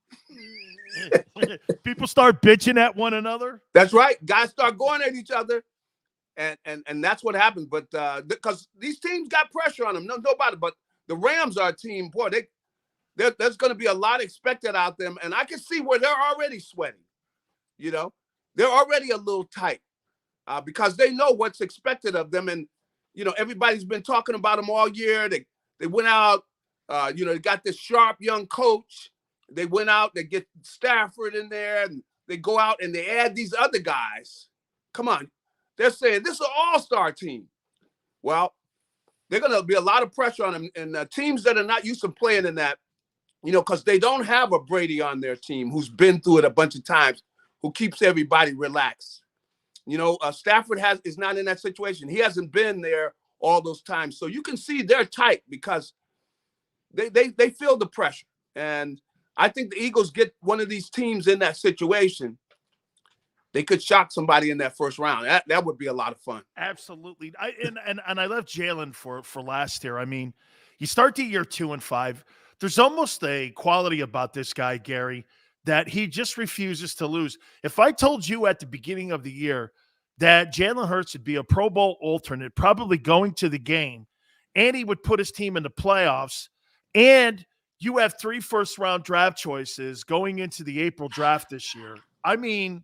People start bitching at one another. That's right. Guys start going at each other, and that's what happens. But because these teams got pressure on them, nobody. But the Rams are a team, boy. There's going to be a lot expected out them, and I can see where they're already sweating. You know, they're already a little tight because they know what's expected of them, and you know everybody's been talking about them all year. They went out, you know, they got this sharp young coach. They went out, they get Stafford in there, and they go out and they add these other guys. Come on. They're saying this is an all-star team. Well, they're going to be a lot of pressure on them. And teams that are not used to playing in that, you know, because they don't have a Brady on their team who's been through it a bunch of times, who keeps everybody relaxed. You know, Stafford is not in that situation. He hasn't been there all those times. So you can see they're tight because they feel the pressure. And I think the Eagles get one of these teams in that situation. They could shock somebody in that first round. That would be a lot of fun. Absolutely. And I left Jalen for last year. I mean, you start the year 2-5. There's almost a quality about this guy, Gary, that he just refuses to lose. If I told you at the beginning of the year that Jalen Hurts would be a Pro Bowl alternate, probably going to the game, and he would put his team in the playoffs, and you have 3 first-round draft choices going into the April draft this year. I mean,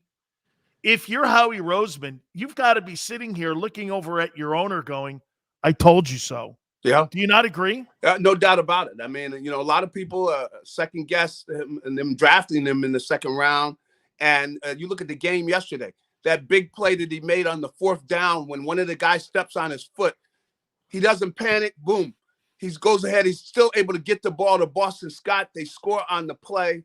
if you're Howie Roseman, you've got to be sitting here looking over at your owner going, I told you so. Yeah. Do you not agree? No doubt about it. I mean, you know, a lot of people second guess him and them drafting him in the second round. And you look at the game yesterday, that big play that he made on the 4th down when one of the guys steps on his foot, he doesn't panic. Boom. He goes ahead. He's still able to get the ball to Boston Scott. They score on the play.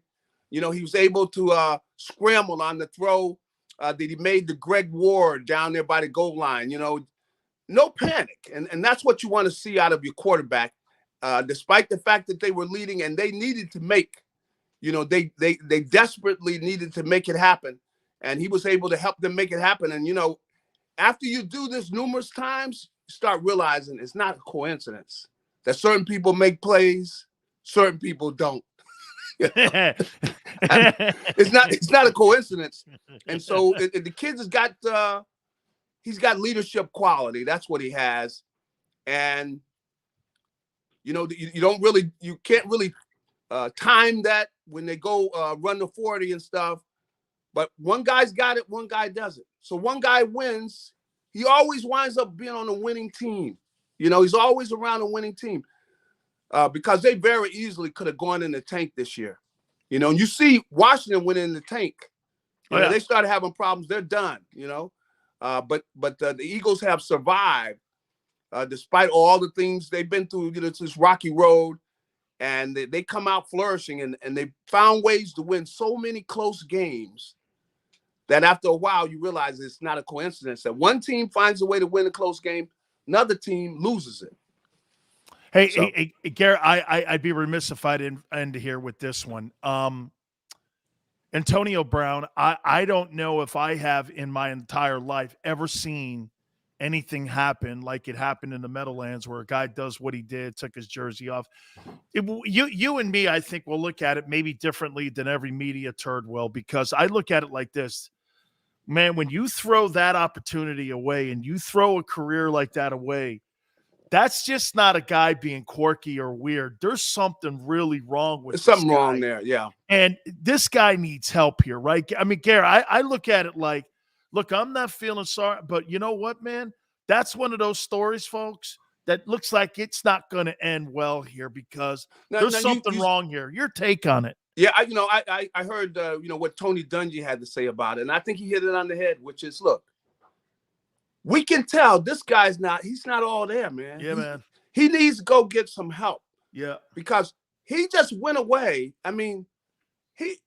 You know, he was able to scramble on the throw that he made to Greg Ward down there by the goal line. You know, no panic. And that's what you want to see out of your quarterback, despite the fact that they were leading and they needed to make, you know, they desperately needed to make it happen. And he was able to help them make it happen. And, you know, after you do this numerous times, you start realizing it's not a coincidence that certain people make plays, certain people don't. It's not a coincidence. And so the kid has got he's got leadership quality. That's what he has. And you know, you can't really time that when they go run the 40 and stuff. But one guy's got it, one guy doesn't. So one guy wins, he always winds up being on a winning team. You know, he's always around a winning team because they very easily could have gone in the tank this year. You know, and you see Washington went in the tank. You know, they started having problems. They're done, you know. But the Eagles have survived despite all the things they've been through. This rocky road, and they come out flourishing, and they found ways to win so many close games that after a while you realize it's not a coincidence that one team finds a way to win a close game, another team loses it. Hey, Garry, I'd be remiss if I didn't end here with this one. Antonio Brown, I don't know if I have in my entire life ever seen anything happen like it happened in the Meadowlands, where a guy does what he did, took his jersey off. You and me, I think, will look at it maybe differently than every media turd will, because I look at it like this. Man, when you throw that opportunity away and you throw a career like that away, that's just not a guy being quirky or weird. There's something really wrong with There's something wrong there, yeah. And this guy needs help here, right? I mean, Garry, I look at it like, look, I'm not feeling sorry, but you know what, man? That's one of those stories, folks, that looks like it's not going to end well here, because there's something wrong here. Your take on it? Yeah, I heard what Tony Dungy had to say about it, and I think he hit it on the head, which is, look, we can tell this guy's he's not all there, man. Yeah, man. He needs to go get some help. Yeah. Because he just went away. I mean, he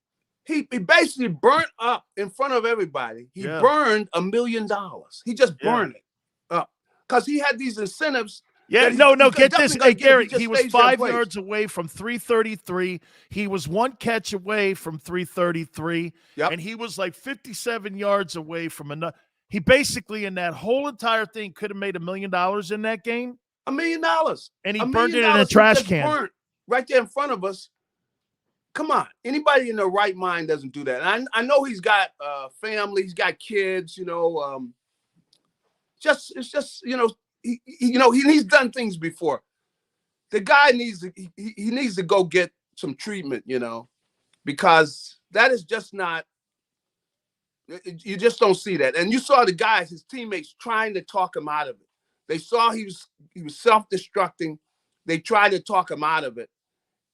basically burnt up in front of everybody. He burned $1 million. He just burned it up because he had these incentives. Yeah, get this. Hey, Garry, he was 5 yards away from 333. He was one catch away from 333. Yep. And he was like 57 yards away from another. He basically, in that whole entire thing, could have made $1 million in that game. $1 million. And he burned it in a trash can. Right there in front of us. Come on. Anybody in their right mind doesn't do that. And I know he's got family. He's got kids, he's done things before. The guy needs to go get some treatment, because that is just not. You just don't see that. And you saw the guys, his teammates, trying to talk him out of it. They saw he was self-destructing. They tried to talk him out of it,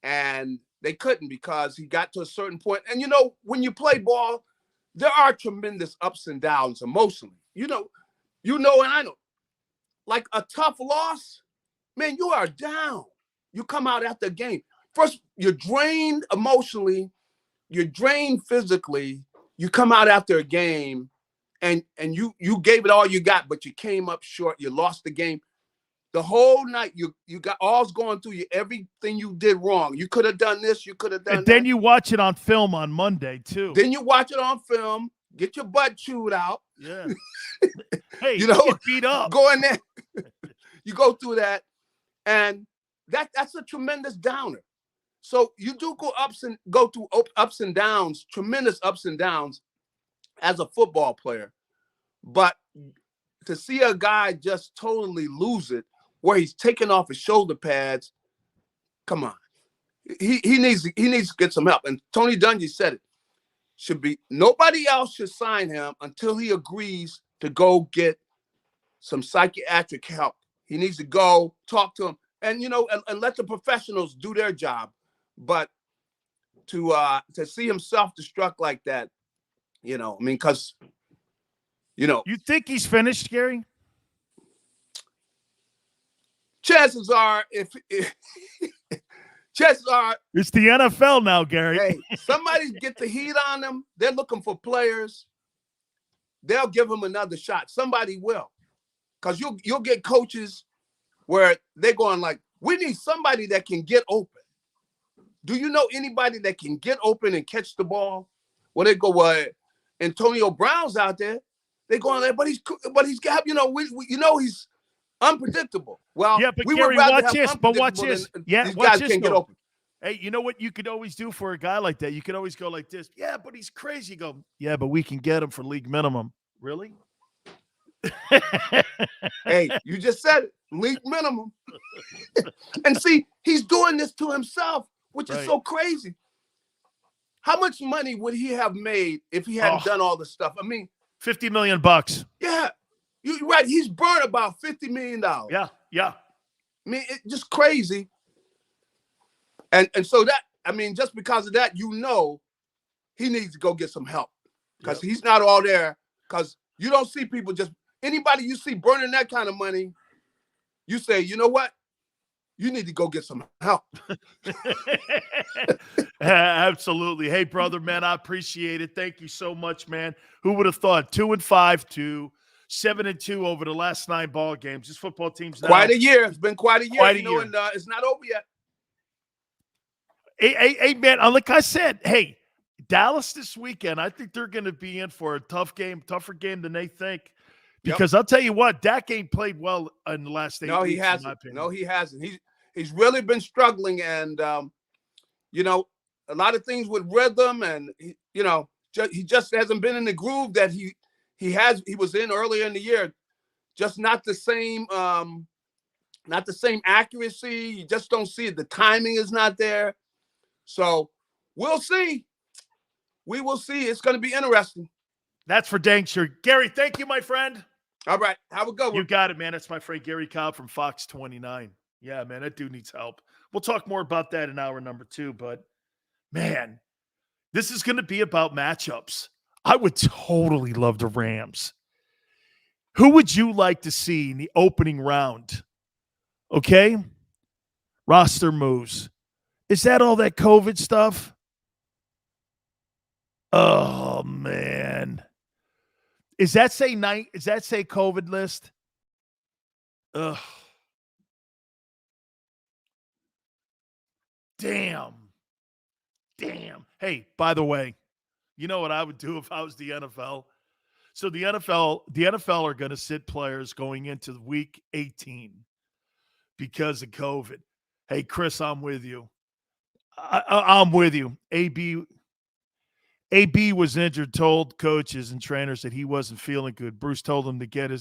and they couldn't, because he got to a certain point. And when you play ball, there are tremendous ups and downs emotionally. And I know. Like a tough loss, man, you are down. You come out after a game. First, you're drained emotionally, you're drained physically. You come out after a game, and you gave it all you got, but you came up short. You lost the game. The whole night, you got all's going through you, everything you did wrong. You could have done this, you could have done that. And then you watch it on film on Monday, too. Then you watch it on film, get your butt chewed out. Yeah. Hey, you get beat up. Go in there. You go through that, and that's a tremendous downer. So you do go through ups and downs, tremendous ups and downs as a football player. But to see a guy just totally lose it, where he's taking off his shoulder pads, come on. He needs to get some help. And Tony Dungy said it. Nobody else should sign him until he agrees to go get some psychiatric help. He needs to go talk to him and let the professionals do their job. But to see him self-destruct like that, because you think he's finished, Garry? Chances are, chances are, it's the NFL now, Garry. Hey, somebody get the heat on them. They're looking for players. They'll give him another shot. Somebody will, because you'll get coaches where they're going like, we need somebody that can get open. Do you know anybody that can get open and catch the ball? Well, they go, well, Antonio Brown's out there. They go on there, but he's got, he's unpredictable. Well, yeah, but we Garry, watch this. But watch this. Yeah, these watch guys this. can't get open. Hey, you know what you could always do for a guy like that? You could always go like this. Yeah, but he's crazy. You go, yeah, but we can get him for league minimum. Really? Hey, you just said it. League minimum. And see, he's doing this to himself, which is so crazy. How much money would he have made if he hadn't done all this stuff? I mean, $50 million. Yeah, you're right. He's burned about $50 million. Yeah. I mean, it's just crazy. And so that, I mean, just because of that, he needs to go get some help, because he's not all there. Because You don't see people just anybody you see burning that kind of money. You say, you know what? You need to go get some help. Absolutely. Hey, brother, man, I appreciate it. Thank you so much, man. Who would have thought 2-5 to 7-2 over the last 9 ball games? This football team's now quite a year. It's been quite a year. Year. And it's not over yet. Hey, man, like I said, hey, Dallas this weekend, I think they're going to be in for a tougher game than they think. Because I'll tell you what, Dak ain't played well in the last 8 weeks. He hasn't. No, he hasn't. He's really been struggling, and you know, a lot of things with rhythm, and he just hasn't been in the groove that he was in earlier in the year. Just not the same accuracy. You just don't see it. The timing is not there. So we'll see. We will see. It's going to be interesting. That's for dang sure. Gary, thank you, my friend. All right. Have a good one. You got it, man. That's my friend Gary Cobb from Fox 29. Yeah, man, that dude needs help. We'll talk more about that in hour number 2. But, man, this is going to be about matchups. I would totally love the Rams. Who would you like to see in the opening round? Okay? Roster moves. Is that all that COVID stuff? Oh, man. Is that say COVID list? Ugh. Damn. Hey, by the way, you know what I would do if I was the NFL? So the NFL are going to sit players going into week 18 because of COVID. Hey, Chris, I'm with you. I'm with you. AB was injured, told coaches and trainers that he wasn't feeling good. Bruce told him to get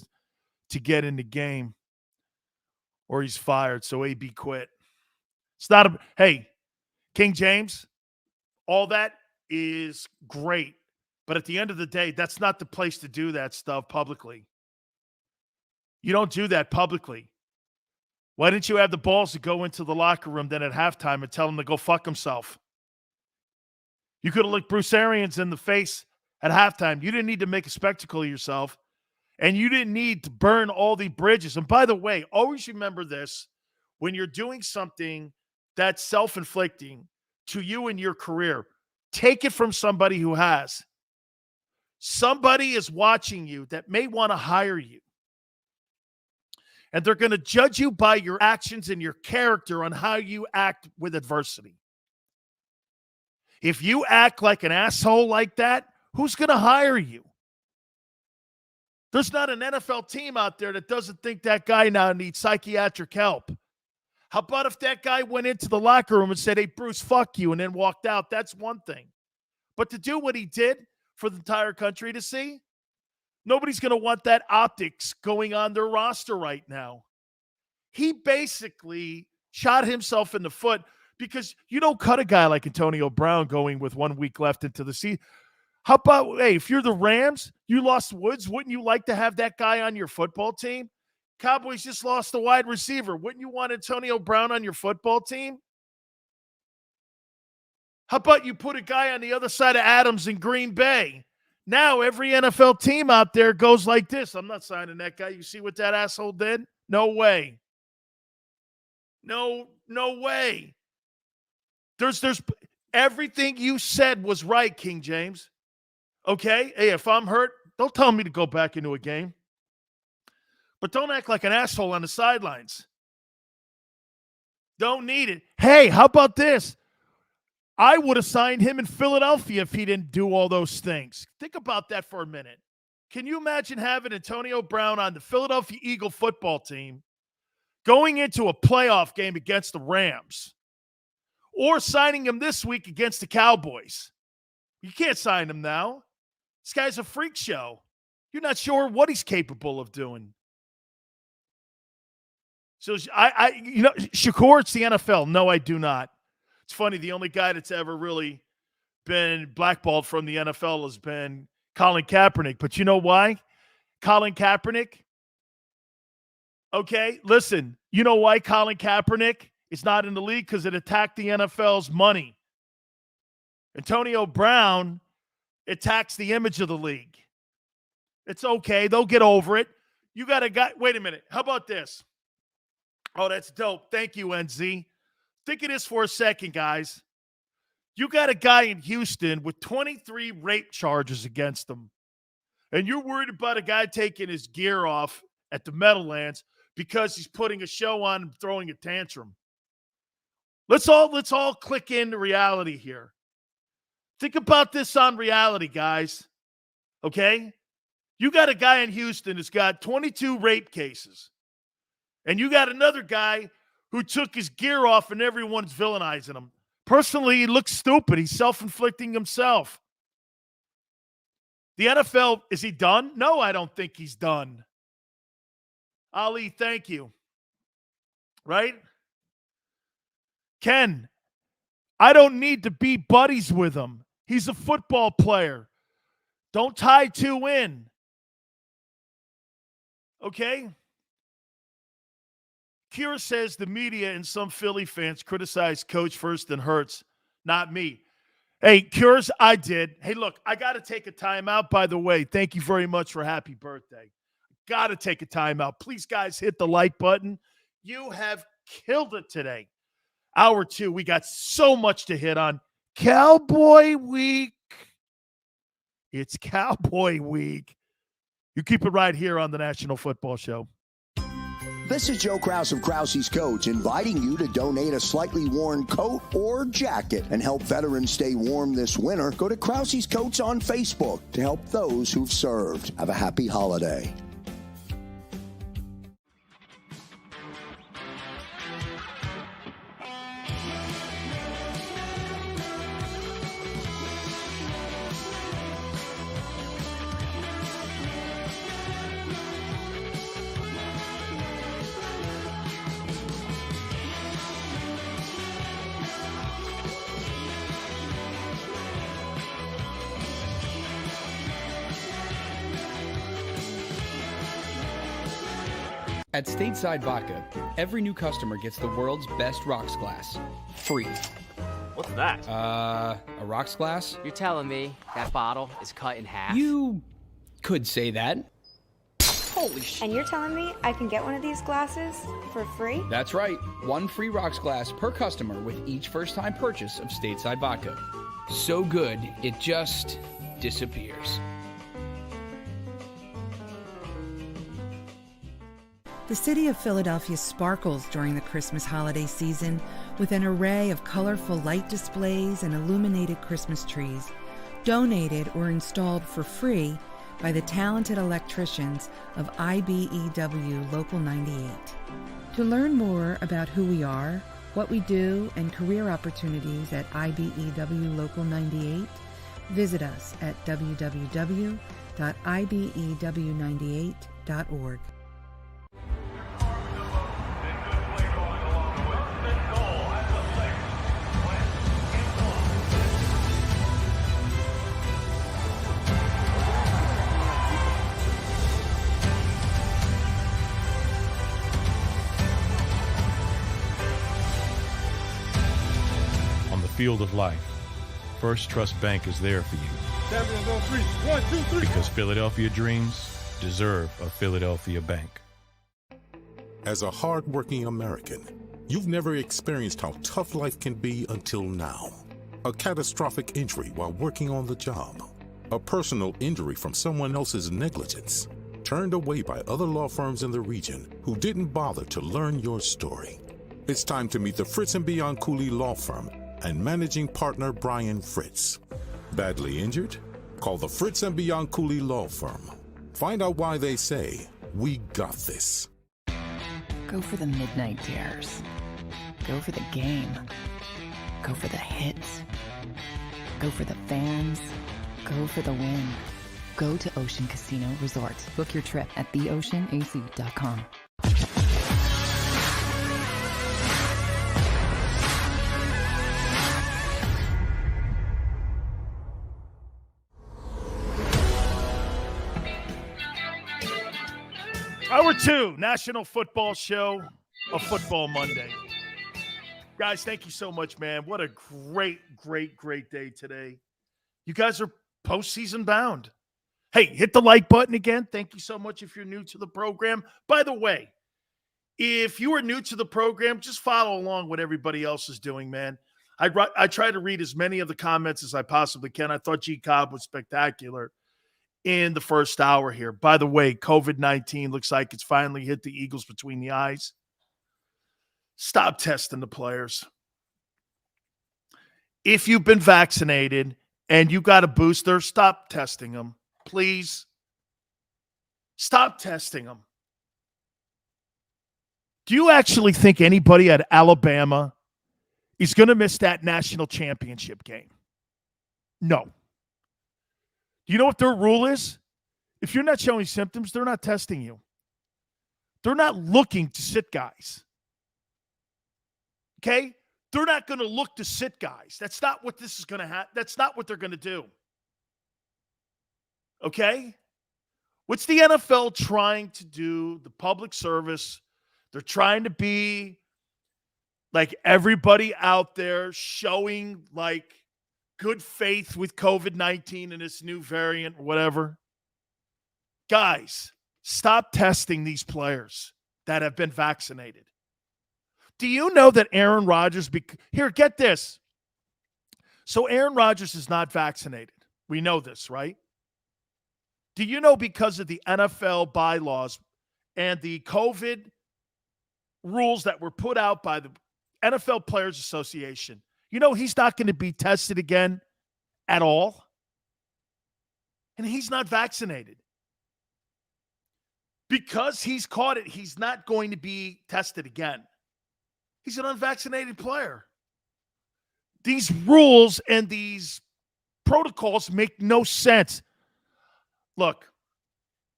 in the game or he's fired. So AB quit. It's not hey, King James, all that is great. But at the end of the day, that's not the place to do that stuff publicly. You don't do that publicly. Why didn't you have the balls to go into the locker room then at halftime and tell him to go fuck himself? You could have looked Bruce Arians in the face at halftime. You didn't need to make a spectacle of yourself, and you didn't need to burn all the bridges. And by the way, always remember this. When you're doing something that's self-inflicting to you in your career, take it from somebody who has. Somebody is watching you that may want to hire you. And they're going to judge you by your actions and your character on how you act with adversity. If you act like an asshole like that, who's going to hire you? There's not an NFL team out there that doesn't think that guy now needs psychiatric help. How about if that guy went into the locker room and said, hey, Bruce, fuck you, and then walked out? That's one thing. But to do what he did for the entire country to see, nobody's going to want that optics going on their roster right now. He basically shot himself in the foot because you don't cut a guy like Antonio Brown going with 1 week left into the season. How about, hey, if you're the Rams, you lost Woods, wouldn't you like to have that guy on your football team? Cowboys just lost a wide receiver. Wouldn't you want Antonio Brown on your football team? How about you put a guy on the other side of Adams in Green Bay? Now every NFL team out there goes like this. I'm not signing that guy. You see what that asshole did? No way. No way. There's everything you said was right, King James. Okay? Hey, if I'm hurt, don't tell me to go back into a game. But don't act like an asshole on the sidelines. Don't need it. Hey, how about this? I would have signed him in Philadelphia if he didn't do all those things. Think about that for a minute. Can you imagine having Antonio Brown on the Philadelphia Eagle football team going into a playoff game against the Rams or signing him this week against the Cowboys? You can't sign him now. This guy's a freak show. You're not sure what he's capable of doing. So, Shakur, it's the NFL. No, I do not. It's funny, the only guy that's ever really been blackballed from the NFL has been Colin Kaepernick. But you know why? Colin Kaepernick? Okay, listen. You know why Colin Kaepernick is not in the league? Because it attacked the NFL's money. Antonio Brown attacks the image of the league. It's okay. They'll get over it. You got a guy. Wait a minute. How about this? Oh, that's dope. Thank you, NZ. Think of this for a second, guys. You got a guy in Houston with 23 rape charges against him, and you're worried about a guy taking his gear off at the Meadowlands because he's putting a show on and throwing a tantrum. Let's all click into reality here. Think about this on reality, guys. Okay? You got a guy in Houston that's got 22 rape cases. And you got another guy who took his gear off and everyone's villainizing him. Personally, he looks stupid. He's self-inflicting himself. The NFL, is he done? No, I don't think he's done. Ali, thank you. Right? Ken, I don't need to be buddies with him. He's a football player. Don't tie two in. Okay? Kira says the media and some Philly fans criticize Coach first and Hurts. Not me. Hey, Cures, I did. Hey, look, I got to take a timeout, by the way. Thank you very much for happy birthday. Got to take a timeout. Please, guys, hit the like button. You have killed it today. Hour 2, we got so much to hit on. Cowboy Week. It's Cowboy Week. You keep it right here on the National Football Show. This is Joe Krause of Krause's Coats inviting you to donate a slightly worn coat or jacket and help veterans stay warm this winter. Go to Krause's Coats on Facebook to help those who've served. Have a happy holiday. At Stateside Vodka, every new customer gets the world's best rocks glass, free. What's that? A rocks glass? You're telling me that bottle is cut in half? You could say that. Holy shit. And you're telling me I can get one of these glasses for free? That's right. One free rocks glass per customer with each first-time purchase of Stateside Vodka. So good, it just disappears. The city of Philadelphia sparkles during the Christmas holiday season with an array of colorful light displays and illuminated Christmas trees, donated or installed for free by the talented electricians of IBEW Local 98. To learn more about who we are, what we do, and career opportunities at IBEW Local 98, visit us at www.ibew98.org. Field of life, First Trust Bank is there for you. Champions on 3. 1, 2, 3. Because Philadelphia dreams deserve a Philadelphia bank. As a hardworking American, you've never experienced how tough life can be until now. A catastrophic injury while working on the job. A personal injury from someone else's negligence. Turned away by other law firms in the region who didn't bother to learn your story. It's time to meet the Fritz & Bianculli Law Firm and managing partner Brian Fritz. Badly injured? Call the Fritz & Bianculli Law Firm. Find out why they say, we got this. Go for the midnight dares. Go for the game. Go for the hits. Go for the fans. Go for the win. Go to Ocean Casino Resort. Book your trip at theoceanac.com. Hour 2, National Football Show, a Football Monday. Guys, thank you so much, man. What a great day today. You guys are postseason bound. Hey, hit the like button again. Thank you so much if you're new to the program. By the way, if you are new to the program, just follow along what everybody else is doing, man. I try to read as many of the comments as I possibly can. I thought Cobb was spectacular in the first hour here. By the way, COVID-19 looks like it's finally hit the Eagles between the eyes. Stop testing the players. If you've been vaccinated and you got a booster, stop testing them. Please. Stop testing them. Do you actually think anybody at Alabama is going to miss that national championship game? No. Do you know what their rule is? If you're not showing symptoms, they're not testing you. They're not looking to sit guys. Okay? They're not going to look to sit guys. That's not what this is going to happen. That's not what they're going to do. Okay? What's the NFL trying to do? The public service. They're trying to be like everybody out there showing like good faith with COVID-19 and its new variant or whatever. Guys, stop testing these players that have been vaccinated. Do you know that Aaron Rodgers here, get this. So Aaron Rodgers is not vaccinated. We know this, right? Do you know because of the NFL bylaws and the COVID rules that were put out by the NFL Players Association, you know he's not going to be tested again at all? And he's not vaccinated. Because he's caught it, he's not going to be tested again. He's an unvaccinated player. These rules and these protocols make no sense. Look,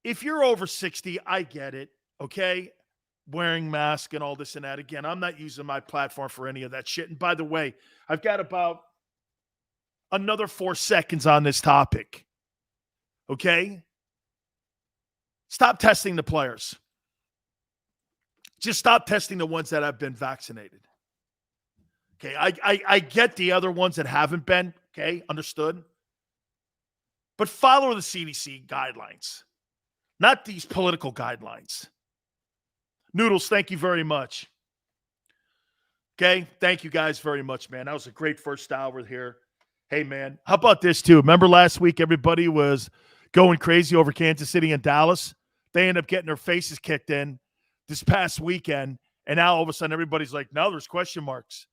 if you're over 60, I get it, okay? Wearing masks and all this and that. Again, I'm not using my platform for any of that shit. And by the way, I've got about another 4 seconds on this topic, okay? Stop testing the players. Just stop testing the ones that have been vaccinated. Okay, I get the other ones that haven't been, okay, understood. But follow the CDC guidelines, not these political guidelines. Noodles, thank you very much. Okay, thank you guys very much, man. That was a great first hour here. Hey, man, how about this too? Remember last week everybody was going crazy over Kansas City and Dallas? They end up getting their faces kicked in this past weekend, and now all of a sudden everybody's like, no, there's question marks.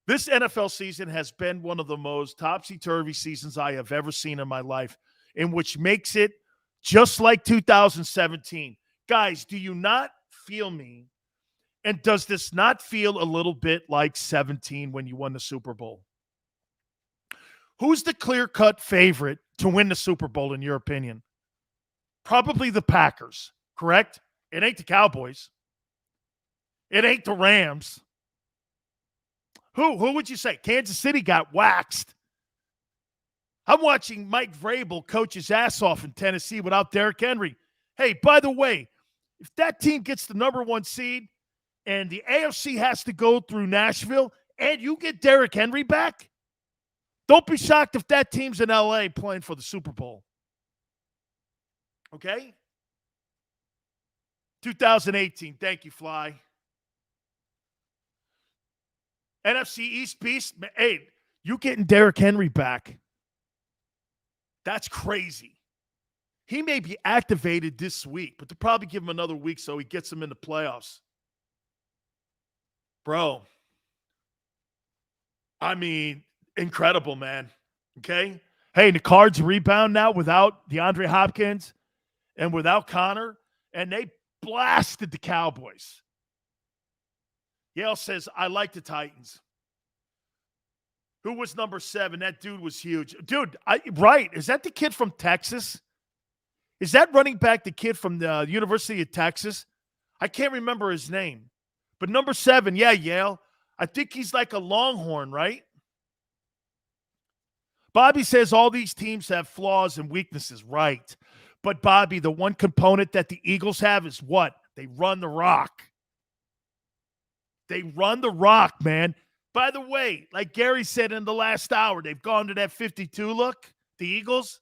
This NFL season has been one of the most topsy-turvy seasons I have ever seen in my life, in which makes it just like 2017. Guys, do you not feel me? And does this not feel a little bit like 17 when you won the Super Bowl? Who's the clear-cut favorite to win the Super Bowl in your opinion? Probably the Packers, correct? It ain't the Cowboys. It ain't the Rams. Who would you say? Kansas City got waxed. I'm watching Mike Vrabel coach his ass off in Tennessee without Derrick Henry. Hey, by the way, if that team gets the number 1 seed and the AFC has to go through Nashville and you get Derrick Henry back, don't be shocked if that team's in LA playing for the Super Bowl. Okay? 2018. Thank you, Fly. NFC East Beast. Hey, you getting Derrick Henry back. That's crazy. He may be activated this week, but they'll probably give him another week so he gets him in the playoffs. Bro. I mean, incredible, man. Okay? Hey, the Cards rebound now without DeAndre Hopkins and without Connor, and they blasted the Cowboys. Yale says, I like the Titans. Who was number 7? That dude was huge. Dude, right. Is that the kid from Texas? Is that running back the kid from the University of Texas? I can't remember his name. But number 7, yeah, Yale. I think he's like a Longhorn, right? Bobby says all these teams have flaws and weaknesses, right? But, Bobby, the one component that the Eagles have is what? They run the rock. They run the rock, man. By the way, like Gary said in the last hour, they've gone to that 52 look, the Eagles.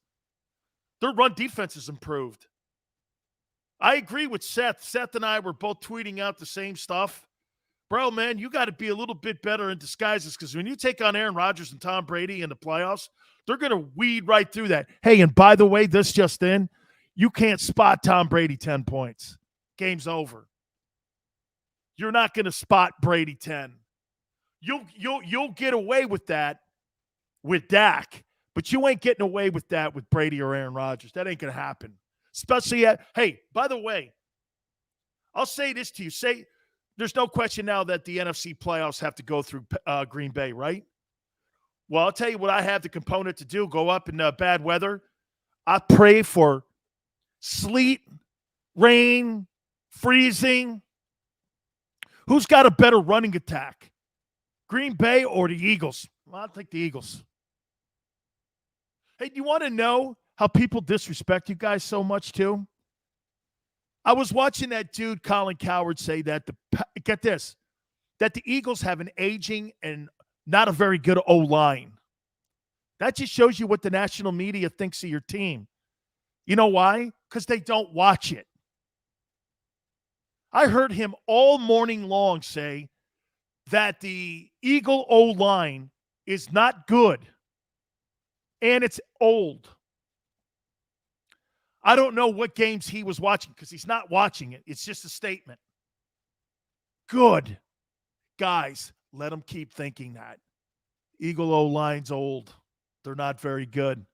Their run defense has improved. I agree with Seth. Seth and I were both tweeting out the same stuff. Bro, man, you got to be a little bit better in disguises because when you take on Aaron Rodgers and Tom Brady in the playoffs, they're going to weed right through that. Hey, and by the way, this just in, you can't spot Tom Brady 10 points. Game's over. You're not going to spot Brady 10. You'll get away with that with Dak, but you ain't getting away with that with Brady or Aaron Rodgers. That ain't going to happen. Especially hey, by the way, I'll say this to you. There's no question now that the NFC playoffs have to go through Green Bay, right? Well, I'll tell you what I have the component to do. Go up in bad weather. I pray for sleet, rain, freezing. Who's got a better running attack? Green Bay or the Eagles? Well, I'll take the Eagles. Hey, do you want to know how people disrespect you guys so much too? I was watching that dude, Colin Cowherd, say that get this, that the Eagles have an aging and not a very good O-line. That just shows you what the national media thinks of your team. You know why? Because they don't watch it. I heard him all morning long say that the Eagle O-line is not good and it's old. I don't know what games he was watching because he's not watching it. It's just a statement. Good. Guys, let them keep thinking that. Eagle O-line's old. They're not very good.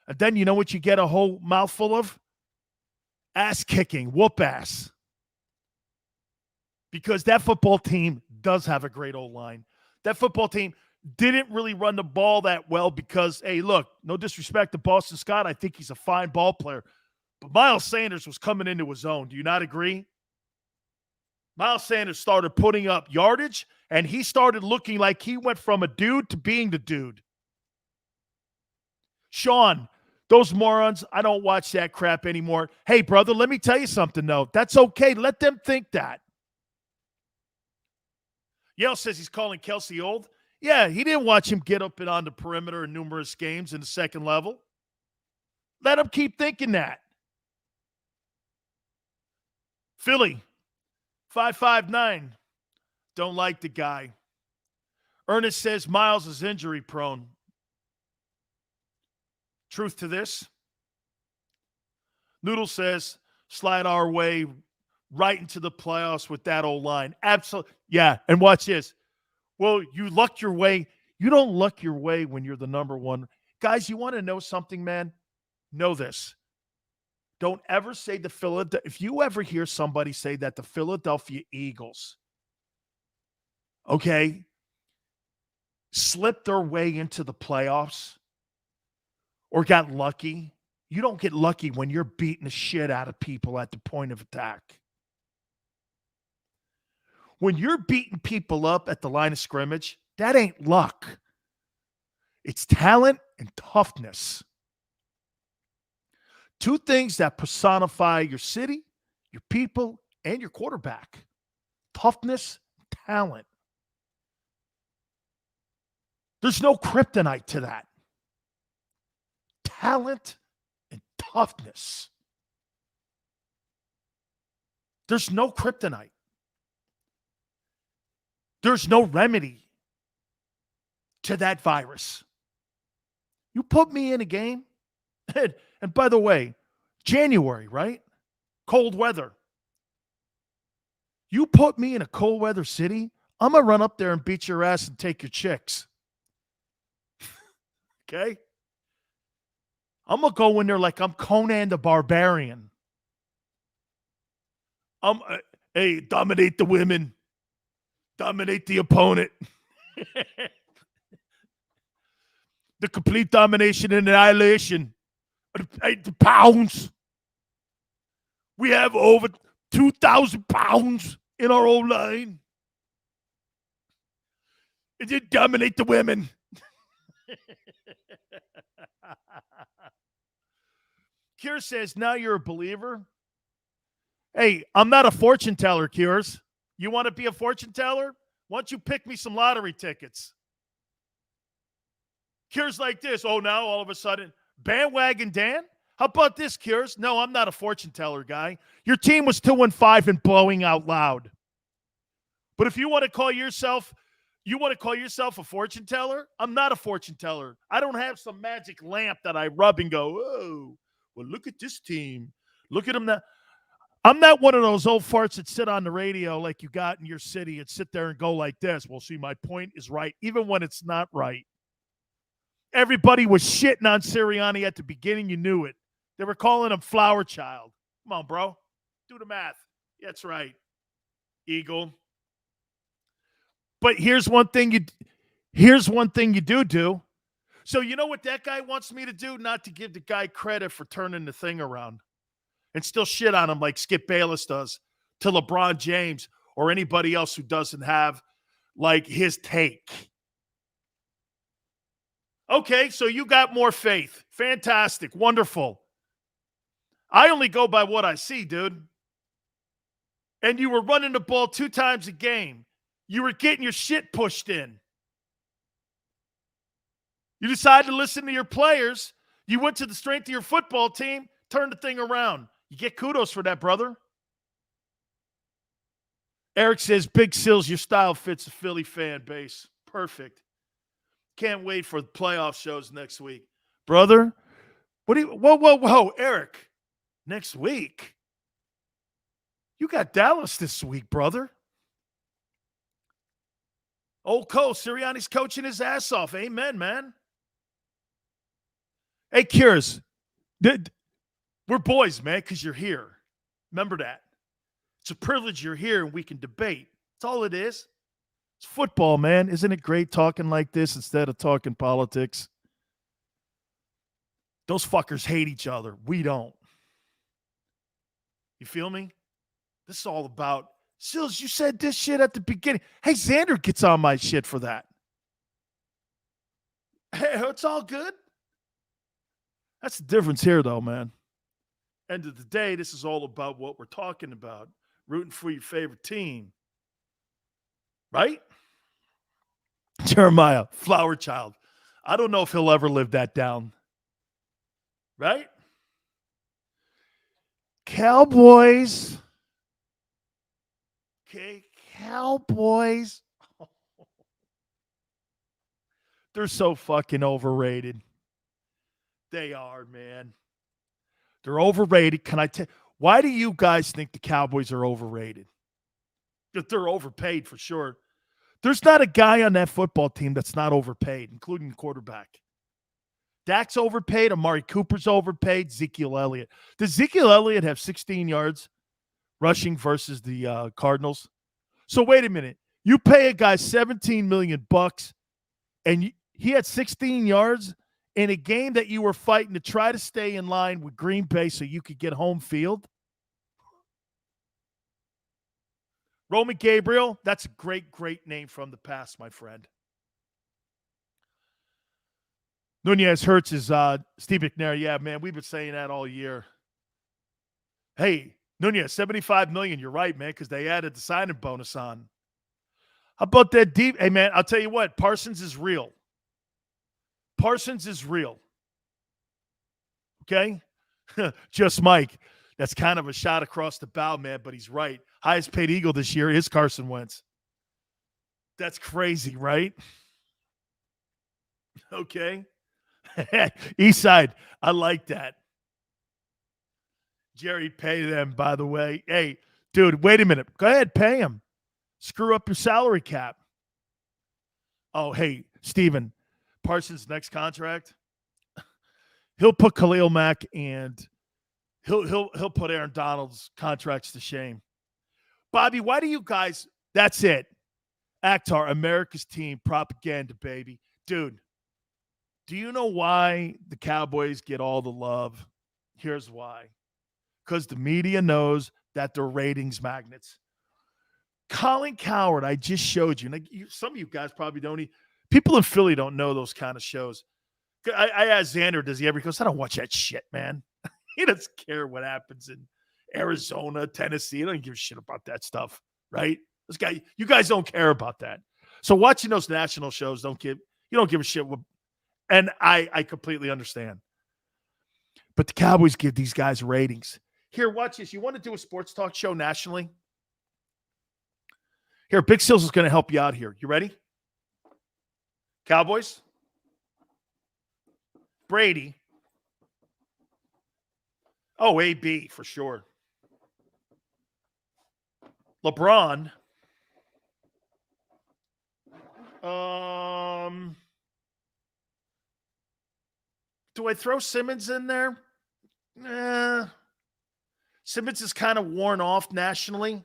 And then you know what you get a whole mouthful of? Ass kicking, whoop ass. Because that football team does have a great O-line. That football team didn't really run the ball that well because, hey, look, no disrespect to Boston Scott. I think he's a fine ball player. But Miles Sanders was coming into his own. Do you not agree? Miles Sanders started putting up yardage, and he started looking like he went from a dude to being the dude. Sean, those morons, I don't watch that crap anymore. Hey, brother, let me tell you something, though. That's okay. Let them think that. Yale says he's calling Kelsey old. Yeah, he didn't watch him get up and on the perimeter in numerous games in the second level. Let him keep thinking that. Philly, 559. Don't like the guy. Ernest says Miles is injury prone. Truth to this. Noodle says slide our way right into the playoffs with that old line. Absolutely. Yeah, and watch this. Well, you luck your way. You don't luck your way when you're the number one. Guys, you want to know something, man? Know this. Don't ever say the Philadelphia. If you ever hear somebody say that the Philadelphia Eagles, okay, slipped their way into the playoffs or got lucky, you don't get lucky when you're beating the shit out of people at the point of attack. When you're beating people up at the line of scrimmage, that ain't luck. It's talent and toughness. Two things that personify your city, your people, and your quarterback. Toughness, talent. There's no kryptonite to that. Talent and toughness. There's no kryptonite. There's no remedy to that virus. You put me in a game, and by the way, January, right? Cold weather. You put me in a cold weather city, I'm going to run up there and beat your ass and take your chicks. Okay? I'm going to go in there like I'm Conan the Barbarian. Hey, dominate the women. Dominate the opponent. The complete domination and annihilation. 8 pounds. We have over 2,000 pounds in our own line. It did dominate the women. Kier says, now you're a believer. Hey, I'm not a fortune teller, Kiers. You want to be a fortune teller? Why don't you pick me some lottery tickets? Kiers like this. Oh, now all of a sudden, bandwagon Dan? How about this, Cures? No, I'm not a fortune teller guy. Your team was 2-5 and blowing out loud. But if you want to call yourself a fortune teller, I'm not a fortune teller. I don't have some magic lamp that I rub and go, oh, well, look at this team. Look at them now. I'm not one of those old farts that sit on the radio like you got in your city and sit there and go like this. Well, see, my point is right, even when it's not right. Everybody was shitting on Sirianni at the beginning. You knew it. They were calling him Flower Child. Come on, bro. Do the math. That's right, Eagle. But here's one thing you do. So you know what that guy wants me to do? Not to give the guy credit for turning the thing around and still shit on him like Skip Bayless does to LeBron James or anybody else who doesn't have like his take. Okay, so you got more faith. Fantastic. Wonderful. I only go by what I see, dude. And you were running the ball 2 times a game. You were getting your shit pushed in. You decided to listen to your players. You went to the strength of your football team, turned the thing around. You get kudos for that, brother. Eric says, Big Sills, your style fits the Philly fan base. Perfect. Can't wait for the playoff shows next week. Brother, whoa, Eric. Next week? You got Dallas this week, brother. Old Cole, Sirianni's coaching his ass off. Amen, man. Hey, Cures, we're boys, man, because you're here. Remember that. It's a privilege you're here and we can debate. That's all it is. It's football, man. Isn't it great talking like this instead of talking politics? Those fuckers hate each other. We don't. You feel me? This is all about, Sills, you said this shit at the beginning. Hey, Xander gets on my shit for that. Hey, it's all good. That's the difference here, though, man. End of the day, this is all about what we're talking about. Rooting for your favorite team. Right? Jeremiah, Flower Child. I don't know if he'll ever live that down. Right? Cowboys. Okay, Cowboys. They're so fucking overrated. They are, man. They're overrated. Can I tell? Why do you guys think the Cowboys are overrated? That they're overpaid for sure. There's not a guy on that football team that's not overpaid, including the quarterback. Dak's overpaid. Amari Cooper's overpaid. Ezekiel Elliott. Does Ezekiel Elliott have 16 yards rushing versus the Cardinals? So wait a minute. You pay a guy $17 million and he had 16 yards in a game that you were fighting to try to stay in line with Green Bay so you could get home field? Roman Gabriel, that's a great, great name from the past, my friend. Nunez Hurts is Steve McNair. Yeah, man, we've been saying that all year. Hey, Nunez, $75 million. You're right, man, because they added the signing bonus on. How about that deep? Hey, man, I'll tell you what. Parsons is real. Parsons is real. Okay? Just Mike. That's kind of a shot across the bow, man, but he's right. Highest paid Eagle this year is Carson Wentz. That's crazy, right? Okay. Eastside, I like that. Jerry, pay them, by the way. Hey, dude, wait a minute. Go ahead, pay him. Screw up your salary cap. Oh, hey, Steven, Parsons' next contract, he'll put Khalil Mack and he'll put Aaron Donald's contracts to shame. Bobby, why do you guys, that's it. Akhtar, America's team, propaganda, baby. Dude, do you know why the Cowboys get all the love? Here's why. Because the media knows that they're ratings magnets. Colin Cowherd, I just showed you. Like some of you guys probably don't. People in Philly don't know those kind of shows. I asked Xander, does he ever? He goes, I don't watch that shit, man. He doesn't care what happens in Arizona, Tennessee. He doesn't give a shit about that stuff, right? This guy, you guys don't care about that. So watching those national shows, you don't give a shit. And I completely understand. But the Cowboys give these guys ratings. Here, watch this. You want to do a sports talk show nationally? Here, Big Sills is going to help you out here. You ready? Cowboys? Brady. Oh, AB for sure. LeBron. Do I throw Simmons in there? Simmons is kind of worn off nationally.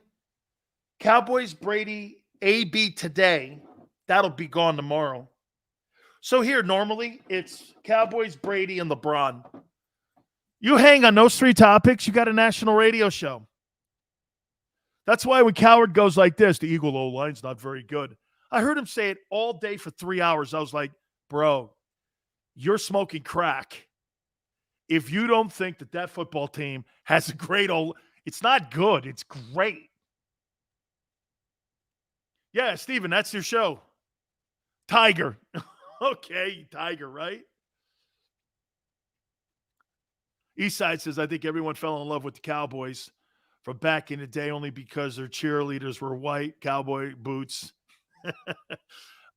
Cowboys, Brady, AB today. That'll be gone tomorrow. So here, normally, it's Cowboys, Brady, and LeBron. You hang on those three topics, you got a national radio show. That's why when Coward goes like this, the Eagle O-line's not very good. I heard him say it all day for 3 hours. I was like, bro, you're smoking crack. If you don't think that that football team has a great it's not good. It's great. Yeah, Steven, that's your show. Tiger. Okay, Tiger, right? Eastside says, I think everyone fell in love with the Cowboys from back in the day only because their cheerleaders were white cowboy boots.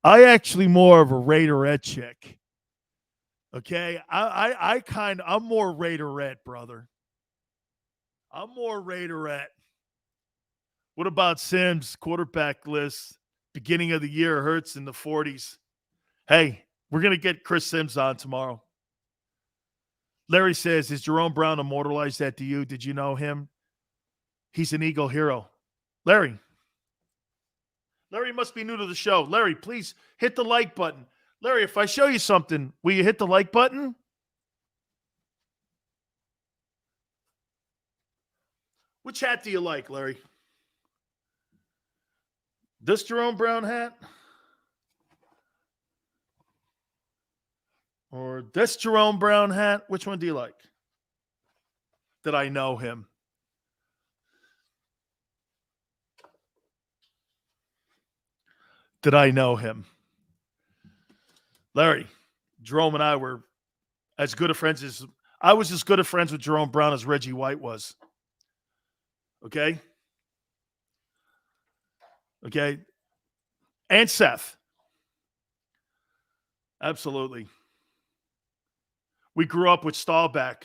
I actually more of a Raiderette chick. Okay, I'm more Raiderette, brother. I'm more Raiderette. What about Sims quarterback list? Beginning of the year, Hurts in the 40s. Hey, we're gonna get Chris Sims on tomorrow. Larry says, is Jerome Brown immortalized that to you? Did you know him? He's an Eagle hero. Larry must be new to the show. Larry, please hit the like button. Larry, if I show you something, will you hit the like button? Which hat do you like, Larry? This Jerome Brown hat? Or this Jerome Brown hat? Which one do you like? Did I know him? Did I know him? Larry, Jerome and I were as good of friends as I was as good of friends with Jerome Brown as Reggie White was. Okay? Okay? And Seth. Absolutely. We grew up with Stahlback.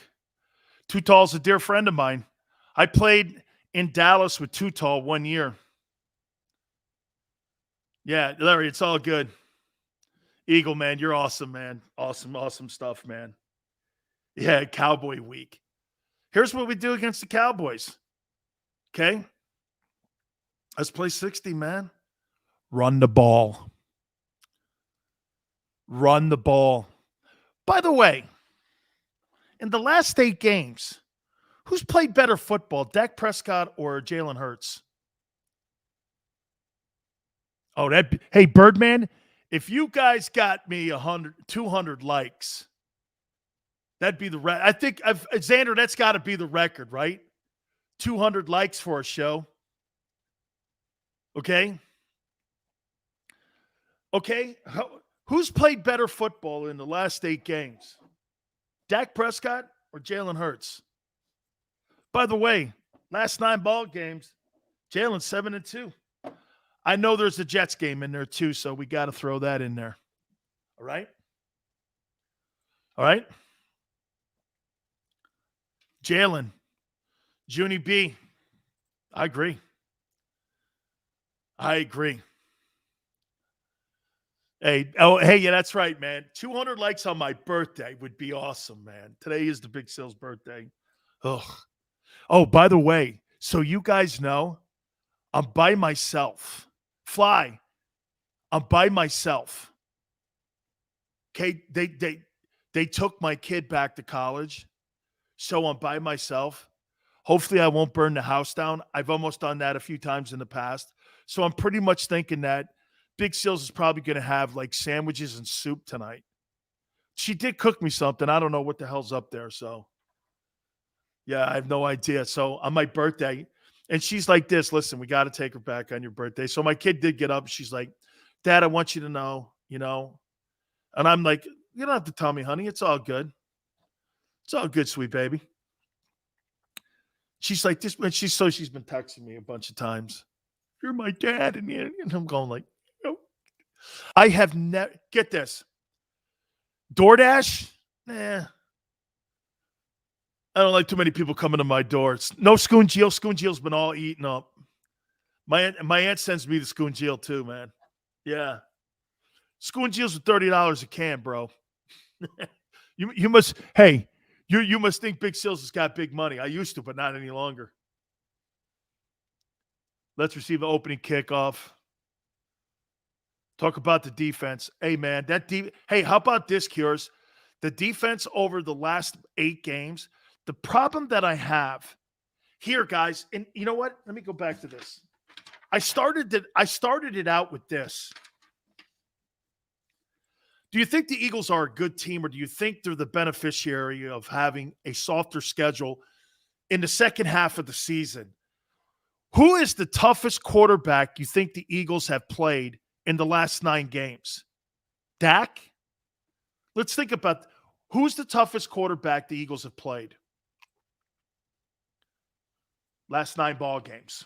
Too Tall's a dear friend of mine. I played in Dallas with Too Tall 1 year. Yeah, Larry, it's all good. Eagle, man, you're awesome, man. Awesome stuff, man. Yeah, Cowboy week. Here's what we do against the Cowboys. Okay? Let's play 60, man. Run the ball. Run the ball. By the way, in the last 8 games, who's played better football, Dak Prescott or Jalen Hurts? Oh, hey, Birdman, if you guys got me 200 likes, that'd be the record. I think, Xander, that's got to be the record, right? 200 likes for a show. Okay? Okay? Who's played better football in the last 8 games? Dak Prescott or Jalen Hurts? By the way, last 9 ball games, Jalen's 7-2. I know there's a Jets game in there too, so we got to throw that in there. All right? All right? Jalen, Junie B. I agree. Hey, yeah, that's right, man. 200 likes on my birthday would be awesome, man. Today is the Big Sill's birthday. Ugh. Oh, by the way, so you guys know, I'm by myself. Fly, I'm by myself. Okay, they took my kid back to college, so I'm by myself. Hopefully I won't burn the house down. I've almost done that a few times in the past. So I'm pretty much thinking that Big Sills is probably going to have like sandwiches and soup tonight. She did cook me something. I don't know what the hell's up there. So, yeah, I have no idea. So on my birthday, and she's like this, listen, we got to take her back on your birthday. So my kid did get up. She's like, Dad, I want you to know, And I'm like, you don't have to tell me, honey. It's all good. It's all good, sweet baby. She's like this, and she's been texting me a bunch of times. You're my dad, and I'm going like, I have never, get this, DoorDash, I don't like too many people coming to my door. It's no Schoonjeel. Schoonjeel's been all eaten up. My aunt sends me the Schoonjeel too, man. Yeah. Schoonjeel's are $30 a can, bro. You must, hey, you must think Big Sills has got big money. I used to, but not any longer. Let's receive the opening kickoff. Talk about the defense. Hey, man, hey, how about this, Cures? The defense over the last 8 games, the problem that I have here, guys, and you know what? Let me go back to this. I started it out with this. Do you think the Eagles are a good team, or do you think they're the beneficiary of having a softer schedule in the second half of the season? Who is the toughest quarterback you think the Eagles have played in the last 9 games? Dak? Let's think about who's the toughest quarterback the Eagles have played. Last 9 ball games.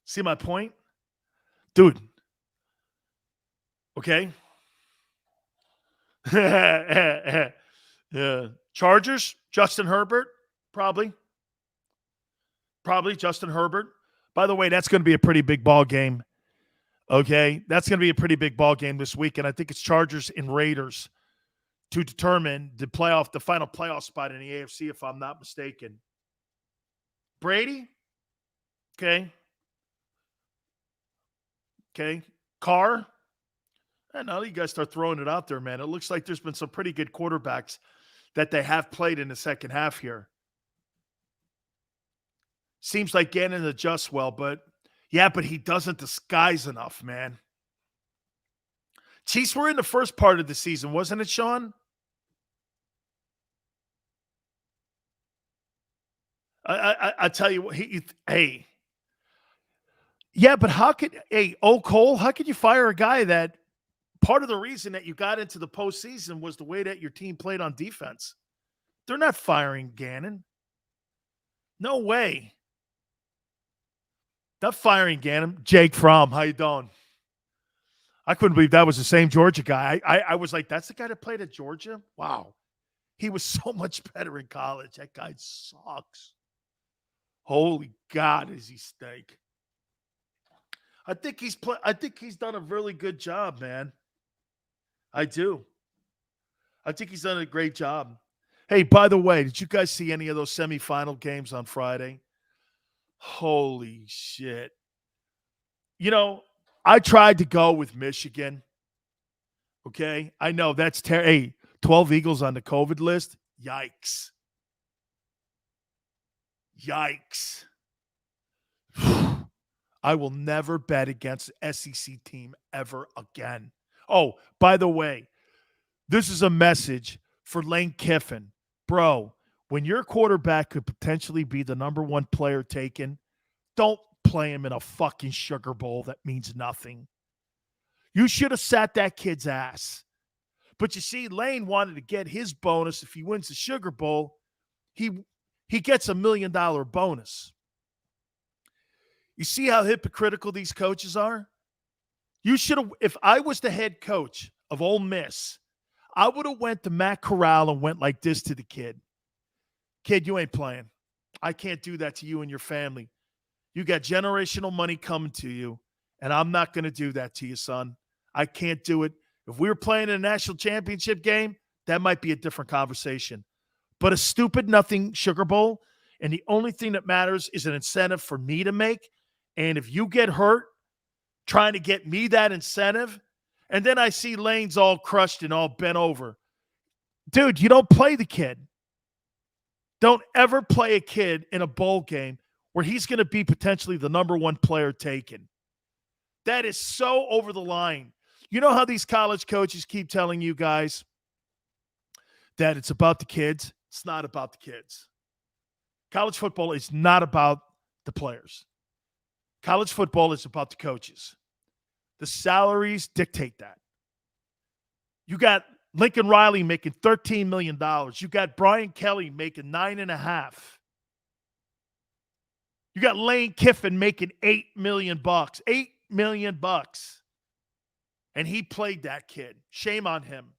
See my point? Dude. Okay. Yeah. Chargers, Justin Herbert, probably Justin Herbert. By the way, that's going to be a pretty big ball game. Okay, that's going to be a pretty big ball game this weekend. I think it's Chargers and Raiders to determine the final playoff spot in the AFC, if I'm not mistaken. Brady, okay. Carr. And now you guys start throwing it out there, man. It looks like there's been some pretty good quarterbacks that they have played in the second half here. Seems like Gannon adjusts well, but he doesn't disguise enough, man. Chiefs were in the first part of the season, wasn't it, Sean? I tell you what, hey. Yeah, but how could Cole, how could you fire a guy that part of the reason that you got into the postseason was the way that your team played on defense? They're not firing Gannon. No way. Not firing Gannon. Jake Fromm, how you doing? I couldn't believe that was the same Georgia guy. I was like, that's the guy that played at Georgia? Wow. He was so much better in college. That guy sucks. Holy God, is he stink. I think he's done a really good job, man. I do. I think he's done a great job. Hey, by the way, did you guys see any of those semifinal games on Friday? Holy shit. You know, I tried to go with Michigan. Okay? I know that's 12 Eagles on the COVID list. Yikes. Yikes. I will never bet against an SEC team ever again. Oh, by the way, this is a message for Lane Kiffin. Bro, when your quarterback could potentially be the number 1 player taken, don't play him in a fucking Sugar Bowl that means nothing. You should have sat that kid's ass. But you see, Lane wanted to get his bonus. If he wins the Sugar Bowl, he gets $1 million bonus. You see how hypocritical these coaches are? You should have, if I was the head coach of Ole Miss, I would have went to Matt Corral and went like this to the kid. Kid, you ain't playing. I can't do that to you and your family. You got generational money coming to you, and I'm not going to do that to you, son. I can't do it. If we were playing in a national championship game, that might be a different conversation. But a stupid nothing Sugar Bowl, and the only thing that matters is an incentive for me to make. And if you get hurt trying to get me that incentive, and then I see Lane's all crushed and all bent over. Dude, you don't play the kid. Don't ever play a kid in a bowl game where he's going to be potentially the number 1 player taken. That is so over the line. You know how these college coaches keep telling you guys that it's about the kids? It's not about the kids. College football is not about the players. College football is about the coaches. The salaries dictate that. You got Lincoln Riley making $13 million. You got Brian Kelly making $9.5 million. You got Lane Kiffin making $8 million. $8 million. And he played that kid. Shame on him.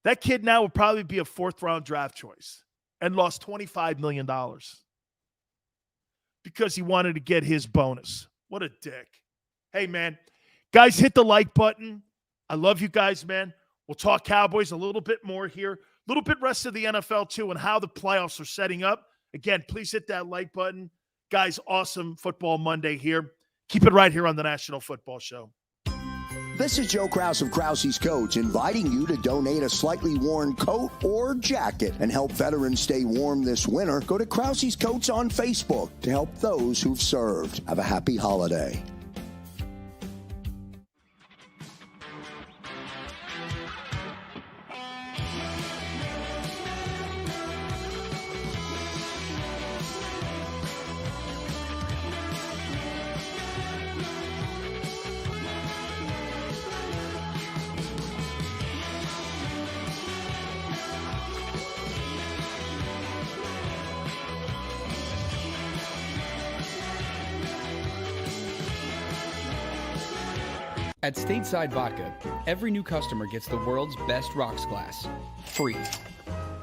That kid now will probably be a 4th-round draft choice and lost $25 million because he wanted to get his bonus. What a dick. Hey, man. Guys, hit the like button. I love you guys, man. We'll talk Cowboys a little bit more here. A little bit rest of the NFL, too, and how the playoffs are setting up. Again, please hit that like button. Guys, awesome Football Monday here. Keep it right here on the National Football Show. This is Joe Krause of Krause's Coats inviting you to donate a slightly worn coat or jacket and help veterans stay warm this winter. Go to Krause's Coats on Facebook to help those who've served. Have a happy holiday. At Stateside Vodka, every new customer gets the world's best rocks glass, free.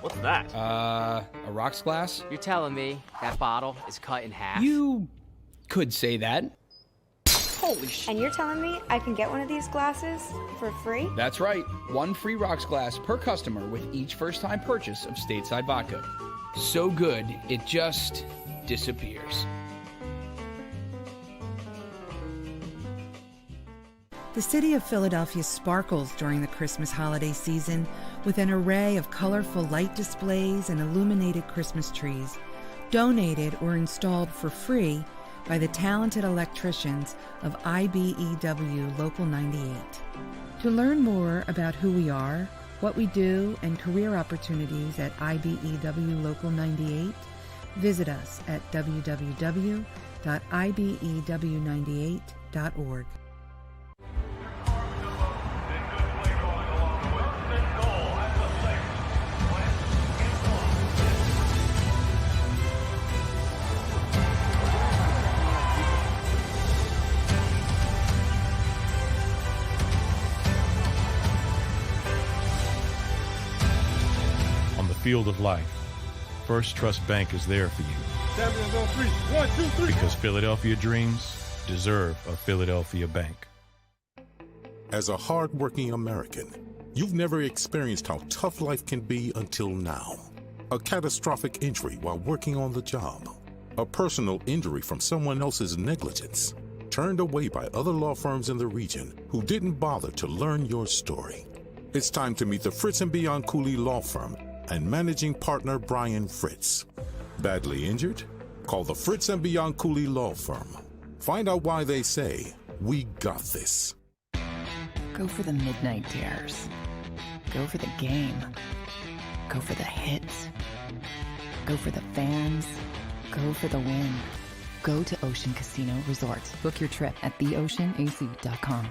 What's that? A rocks glass? You're telling me that bottle is cut in half? You could say that. Holy shit. And you're telling me I can get one of these glasses for free? That's right. One free rocks glass per customer with each first-time purchase of Stateside Vodka. So good, it just disappears. The city of Philadelphia sparkles during the Christmas holiday season with an array of colorful light displays and illuminated Christmas trees, donated or installed for free by the talented electricians of IBEW Local 98. To learn more about who we are, what we do, and career opportunities at IBEW Local 98, visit us at www.ibew98.org. Field of life, First Trust Bank is there for you. Champions on 3. 1, 2, 3. Because Philadelphia dreams deserve a Philadelphia bank. As a hardworking American, you've never experienced how tough life can be until now. A catastrophic injury while working on the job. A personal injury from someone else's negligence. Turned away by other law firms in the region who didn't bother to learn your story. It's time to meet the Fritz & Bianculli Law Firm and managing partner Brian Fritz. Badly injured? Call the Fritz & Bianculli Law Firm. Find out why they say, "We got this." Go for the midnight dares. Go for the game. Go for the hits. Go for the fans. Go for the win. Go to Ocean Casino Resort. Book your trip at theoceanac.com.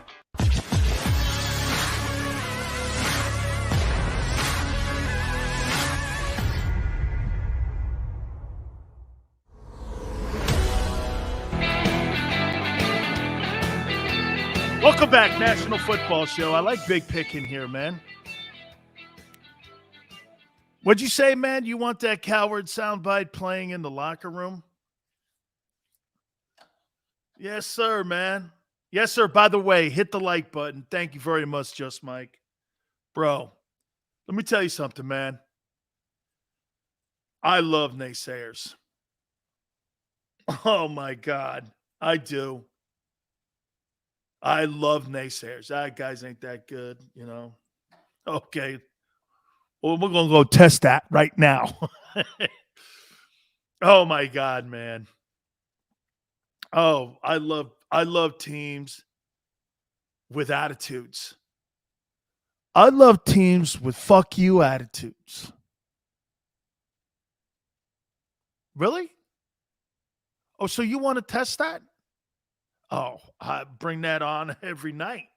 Welcome back, National Football Show. I like big picking here, man. What'd you say, man? You want that coward soundbite playing in the locker room? Yes, sir, man. Yes, sir. By the way, hit the like button. Thank you very much, Just Mike. Bro, let me tell you something, man. I love naysayers. Oh, my God. I do. I love naysayers. That guys ain't that good, you know. Okay. Well, we're going to go test that right now. Oh, my God, man. Oh, I love teams with attitudes. I love teams with fuck you attitudes. Really? Oh, so you want to test that? Oh, I bring that on every night.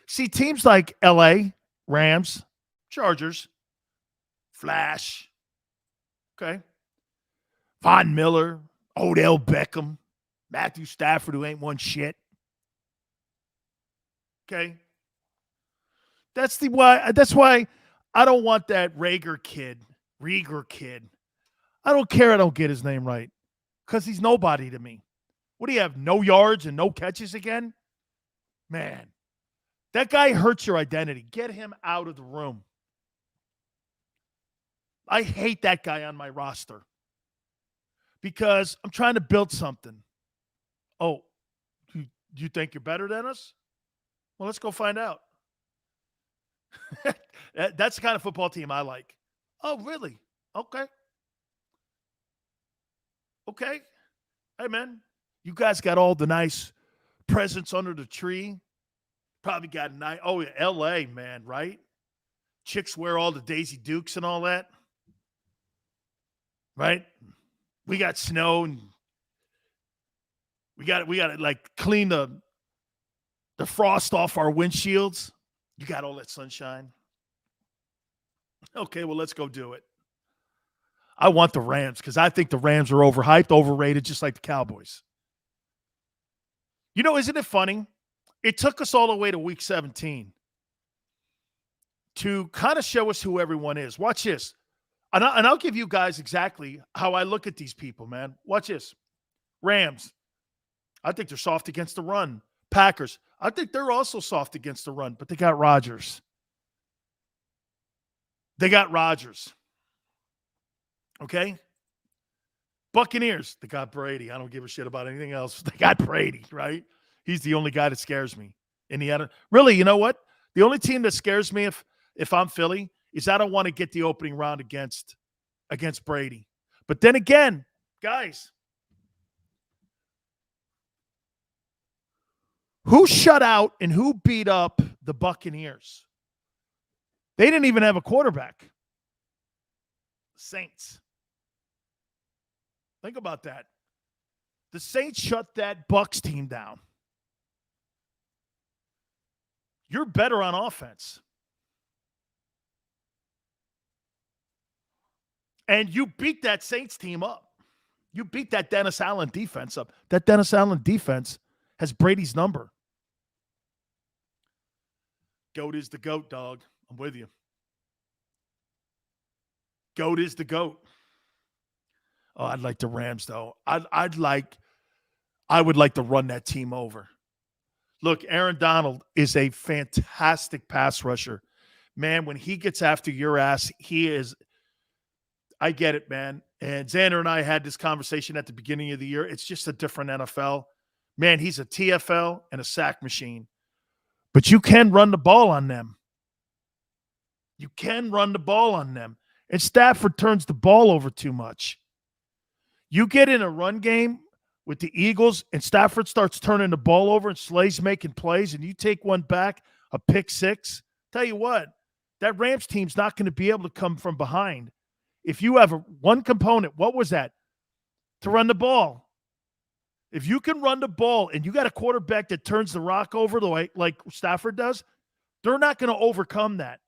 See, teams like LA, Rams, Chargers, Flash. Okay. Von Miller, Odell Beckham, Matthew Stafford, who ain't won shit. Okay. That's why I don't want that Rieger kid. I don't care I don't get his name right. Because he's nobody to me. What do you have? No yards and no catches again? Man. That guy hurts your identity. Get him out of the room. I hate that guy on my roster. Because I'm trying to build something. Oh, you think you're better than us? Well, let's go find out. That's the kind of football team I like. Oh, really? Okay. Okay. Hey, man, you guys got all the nice presents under the tree. Probably got nice. Oh, yeah, L.A., man, right? Chicks wear all the Daisy Dukes and all that. Right? We got snow and we got to like clean the frost off our windshields. You got all that sunshine. Okay, well, let's go do it. I want the Rams because I think the Rams are overhyped, overrated, just like the Cowboys. You know, isn't it funny? It took us all the way to week 17 to kind of show us who everyone is. Watch this. And I'll give you guys exactly how I look at these people, man. Watch this. Rams. I think they're soft against the run. Packers. I think they're also soft against the run, but they got Rodgers. Okay? Buccaneers. They got Brady. I don't give a shit about anything else. They got Brady, right? He's the only guy that scares me. Really, you know what? The only team that scares me if I'm Philly is I don't want to get the opening round against Brady. But then again, guys, who shut out and who beat up the Buccaneers? They didn't even have a quarterback. Saints. Think about that. The Saints shut that Bucs team down. You're better on offense. And you beat that Saints team up. You beat that Dennis Allen defense up. That Dennis Allen defense has Brady's number. GOAT is the GOAT, dog. I'm with you. GOAT is the GOAT. Oh, I'd like the Rams, though. I would like to run that team over. Look, Aaron Donald is a fantastic pass rusher. Man, when he gets after your ass, he is – I get it, man. And Xander and I had this conversation at the beginning of the year. It's just a different NFL. Man, he's a TFL and a sack machine. But you can run the ball on them. And Stafford turns the ball over too much. You get in a run game with the Eagles and Stafford starts turning the ball over and Slay's making plays and you take one back, a pick six. Tell you what, that Rams team's not going to be able to come from behind. If you have one component, what was that? To run the ball. If you can run the ball and you got a quarterback that turns the rock over the way like Stafford does, they're not going to overcome that.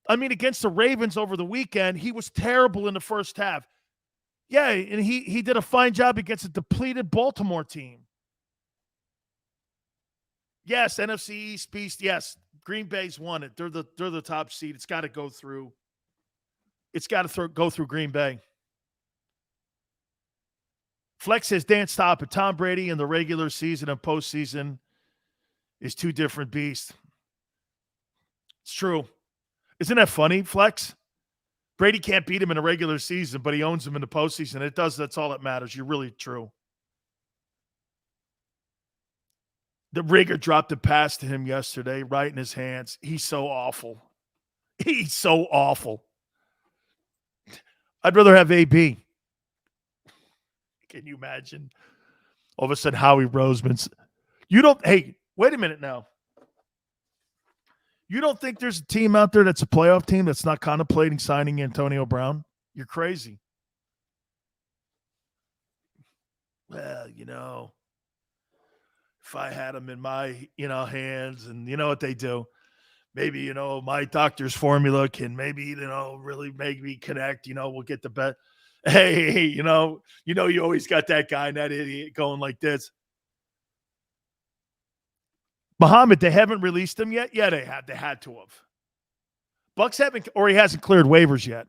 I mean, against the Ravens over the weekend, he was terrible in the first half. Yeah, and he did a fine job against a depleted Baltimore team. Yes, NFC East beast. Yes, Green Bay's won it. They're the top seed. It's got to go through. Go through Green Bay. Flex says, Dan, stop it. Tom Brady in the regular season and postseason is two different beasts. It's true. Isn't that funny, Flex? Brady can't beat him in a regular season, but he owns him in the postseason. That's all that matters. You're really true. The Rigger dropped a pass to him yesterday, right in his hands. He's so awful. I'd rather have AB. Can you imagine? All of a sudden, Howie Roseman's. Hey, wait a minute now. You don't think there's a team out there that's a playoff team that's not contemplating signing Antonio Brown? You're crazy. Well, if I had him in my, hands, and you know what they do. maybe, my doctor's formula can maybe, really make me connect, we'll get the bet. Hey, you always got that guy and that idiot going like this. Muhammad, they haven't released him yet? Yeah, they had. They had to have. Bucks haven't, or he hasn't cleared waivers yet.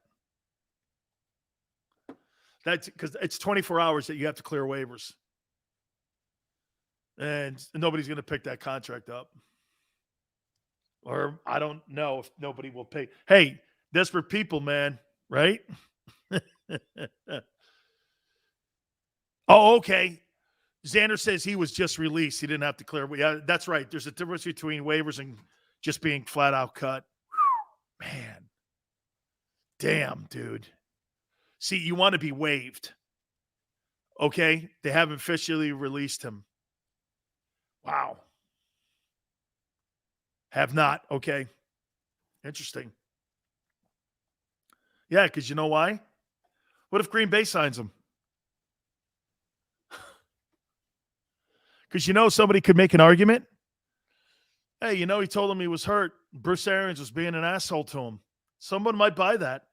That's because it's 24 hours that you have to clear waivers. And nobody's going to pick that contract up. Or I don't know if nobody will pay. Hey, desperate people, man, right? Oh, okay. Xander says he was just released. He didn't have to clear. Yeah, that's right. There's a difference between waivers and just being flat out cut. Man. Damn, dude. See, you want to be waived. Okay? They haven't officially released him. Wow. Have not. Okay. Interesting. Yeah, because you know why? What if Green Bay signs him? Because somebody could make an argument. Hey, he told him he was hurt. Bruce Arians was being an asshole to him. Someone might buy that.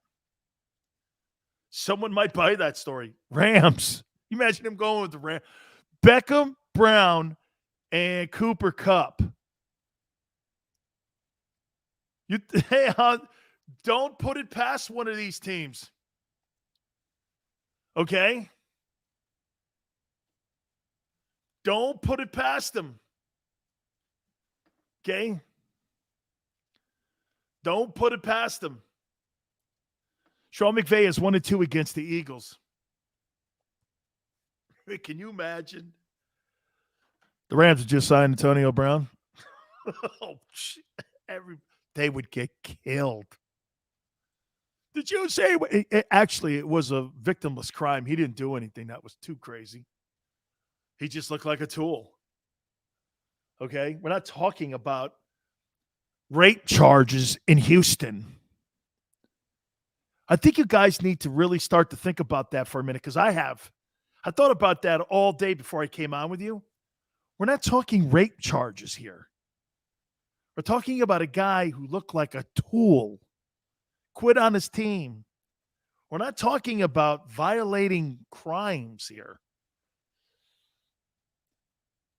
Someone might buy that story. Rams. You imagine him going with the Rams. Beckham, Brown, and Cooper Kupp. Don't put it past one of these teams. Okay? Don't put it past them. Okay? Don't put it past them. Sean McVay is 1-2 against the Eagles. Can you imagine? The Rams have just signed Antonio Brown. Oh, shit. They would get killed. Did you say? Actually, it was a victimless crime. He didn't do anything that was too crazy. He just looked like a tool. Okay? We're not talking about rape charges in Houston. I think you guys need to really start to think about that for a minute, because I have. I thought about that all day before I came on with you. We're not talking rape charges here. We're talking about a guy who looked like a tool, quit on his team. We're not talking about violating crimes here.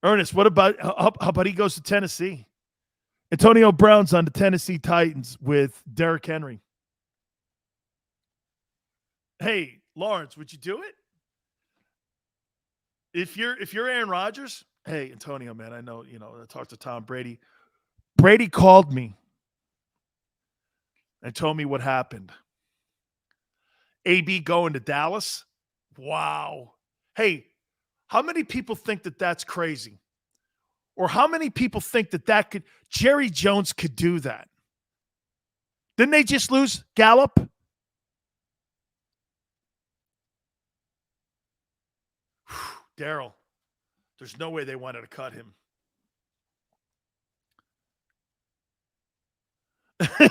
Ernest, what about how about he goes to Tennessee? Antonio Brown's on the Tennessee Titans with Derrick Henry. Hey, Lawrence, would you do it? If you're Aaron Rodgers, hey, Antonio, man, I know, I talked to Tom Brady. Brady called me and told me what happened. AB going to Dallas? Wow. Hey, how many people think that that's crazy? Or how many people think that could, Jerry Jones could do that? Didn't they just lose Gallup? Daryl, there's no way they wanted to cut him.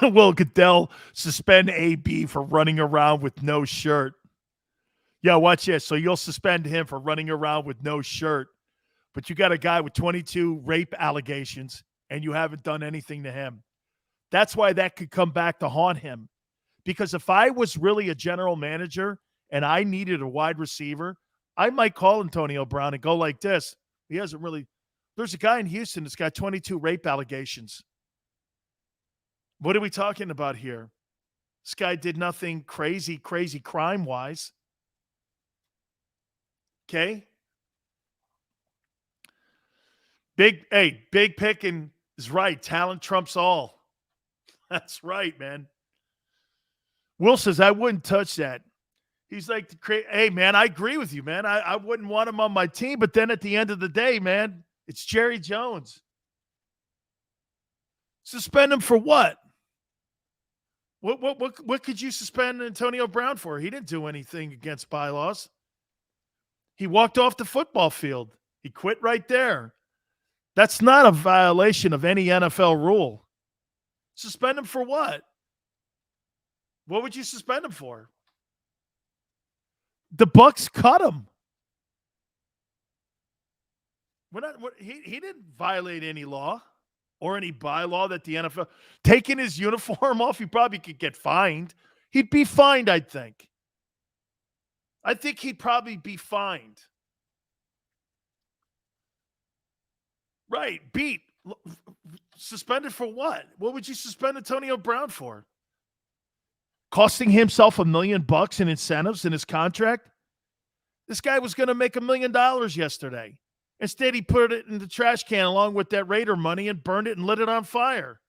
Will Goodell suspend AB for running around with no shirt? Yeah, watch this. So you'll suspend him for running around with no shirt, but you got a guy with 22 rape allegations and you haven't done anything to him. That's why that could come back to haunt him. Because if I was really a general manager and I needed a wide receiver, I might call Antonio Brown and go like this. He hasn't really. There's a guy in Houston that's got 22 rape allegations. What are we talking about here? This guy did nothing crazy crime-wise. Okay? Big Pickin is right. Talent trumps all. That's right, man. Will says, I wouldn't touch that. He's like, hey, man, I agree with you, man. I wouldn't want him on my team, but then at the end of the day, man, it's Jerry Jones. Suspend him for what? What could you suspend Antonio Brown for? He didn't do anything against bylaws. He walked off the football field. He quit right there. That's not a violation of any NFL rule. Suspend him for what? What would you suspend him for? The Bucks cut him. He didn't violate any law. or any bylaw that the NFL taking his uniform off, he probably could get fined. He'd be fined, I think. I think he'd probably be fined. Right. Beat. Suspended for what? What would you suspend Antonio Brown for? Costing himself $1 million in incentives in his contract? This guy was going to make $1 million yesterday. Instead, he put it in the trash can along with that Raider money and burned it and lit it on fire.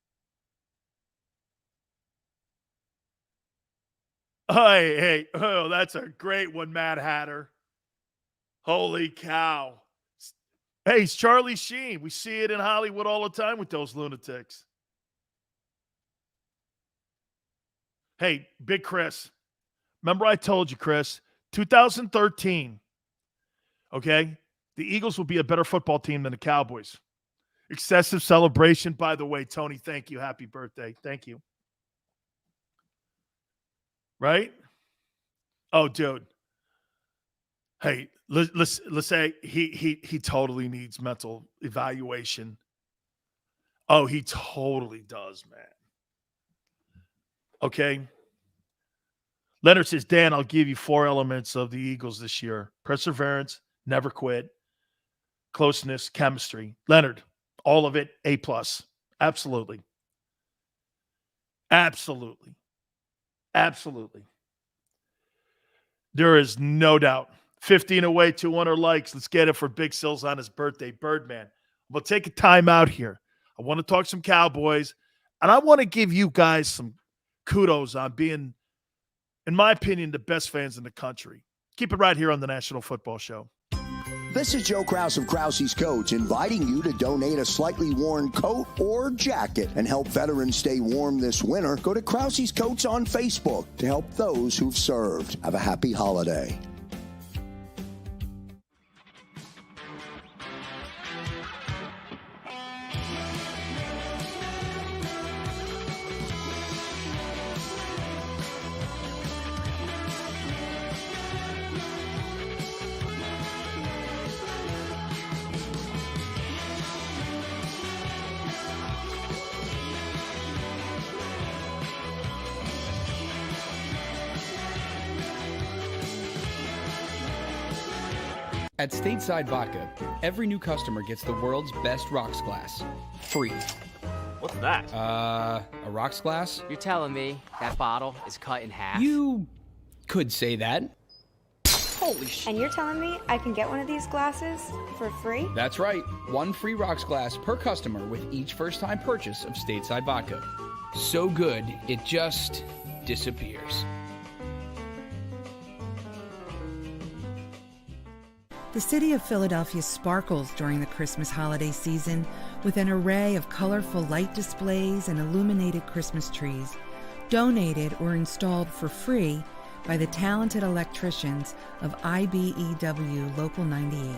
Hey, oh, that's a great one, Mad Hatter. Holy cow. Hey, it's Charlie Sheen. We see it in Hollywood all the time with those lunatics. Hey, Big Chris. Remember I told you, Chris, 2013, okay, the Eagles will be a better football team than the Cowboys. Excessive celebration. By the way, Tony, thank you. Happy birthday. Thank you. Right? Oh, dude. Hey, let's say he totally needs mental evaluation. Oh, he totally does, man. Okay. Leonard says, Dan, I'll give you 4 elements of the Eagles this year. Perseverance, never quit, closeness, chemistry. Leonard, all of it, A+. Absolutely. Absolutely. Absolutely. There is no doubt. 15 away, 200 likes. Let's get it for Big Sills on his birthday. Birdman. We'll take a time out here. I want to talk some Cowboys, and I want to give you guys some kudos on being, in my opinion, the best fans in the country. Keep it right here on the National Football Show. This is Joe Krause of Krause's Coats inviting you to donate a slightly worn coat or jacket and help veterans stay warm this winter. Go to Krause's Coats on Facebook to help those who've served. Have a happy holiday. At Stateside Vodka, every new customer gets the world's best rocks glass, free. What's that? A rocks glass? You're telling me that bottle is cut in half? You could say that. Holy shit. And you're telling me I can get one of these glasses for free? That's right. 1 free rocks glass per customer with each first-time purchase of Stateside Vodka. So good, it just disappears. The city of Philadelphia sparkles during the Christmas holiday season with an array of colorful light displays and illuminated Christmas trees, donated or installed for free by the talented electricians of IBEW Local 98.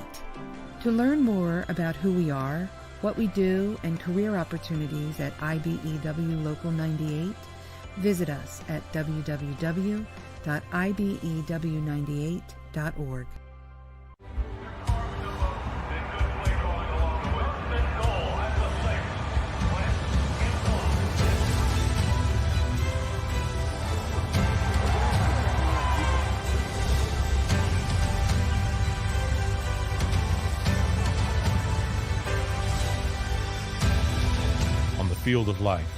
To learn more about who we are, what we do, and career opportunities at IBEW Local 98, visit us at www.ibew98.org. Field of life,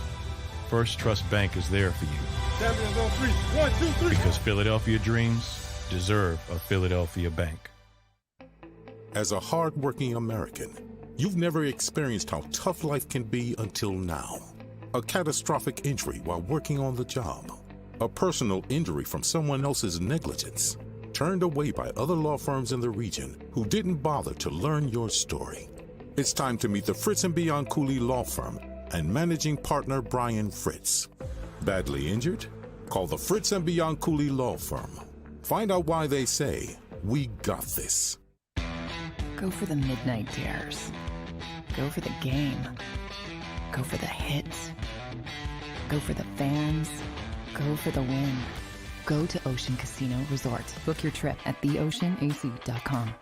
First Trust Bank is there for you. Champions on 3. 1, 2, 3. Because Philadelphia dreams deserve a Philadelphia bank. As a hard-working American, you've never experienced how tough life can be until now. A catastrophic injury while working on the job. A personal injury from someone else's negligence. Turned away by other law firms in the region who didn't bother to learn your story. It's time to meet the Fritz & Bianculli Law Firm and managing partner Brian Fritz. Badly injured? Call the Fritz & Bianculli Law Firm. Find out why they say, we got this. Go for the midnight dares. Go for the game. Go for the hits. Go for the fans. Go for the win. Go to Ocean Casino Resort. Book your trip at theoceanac.com.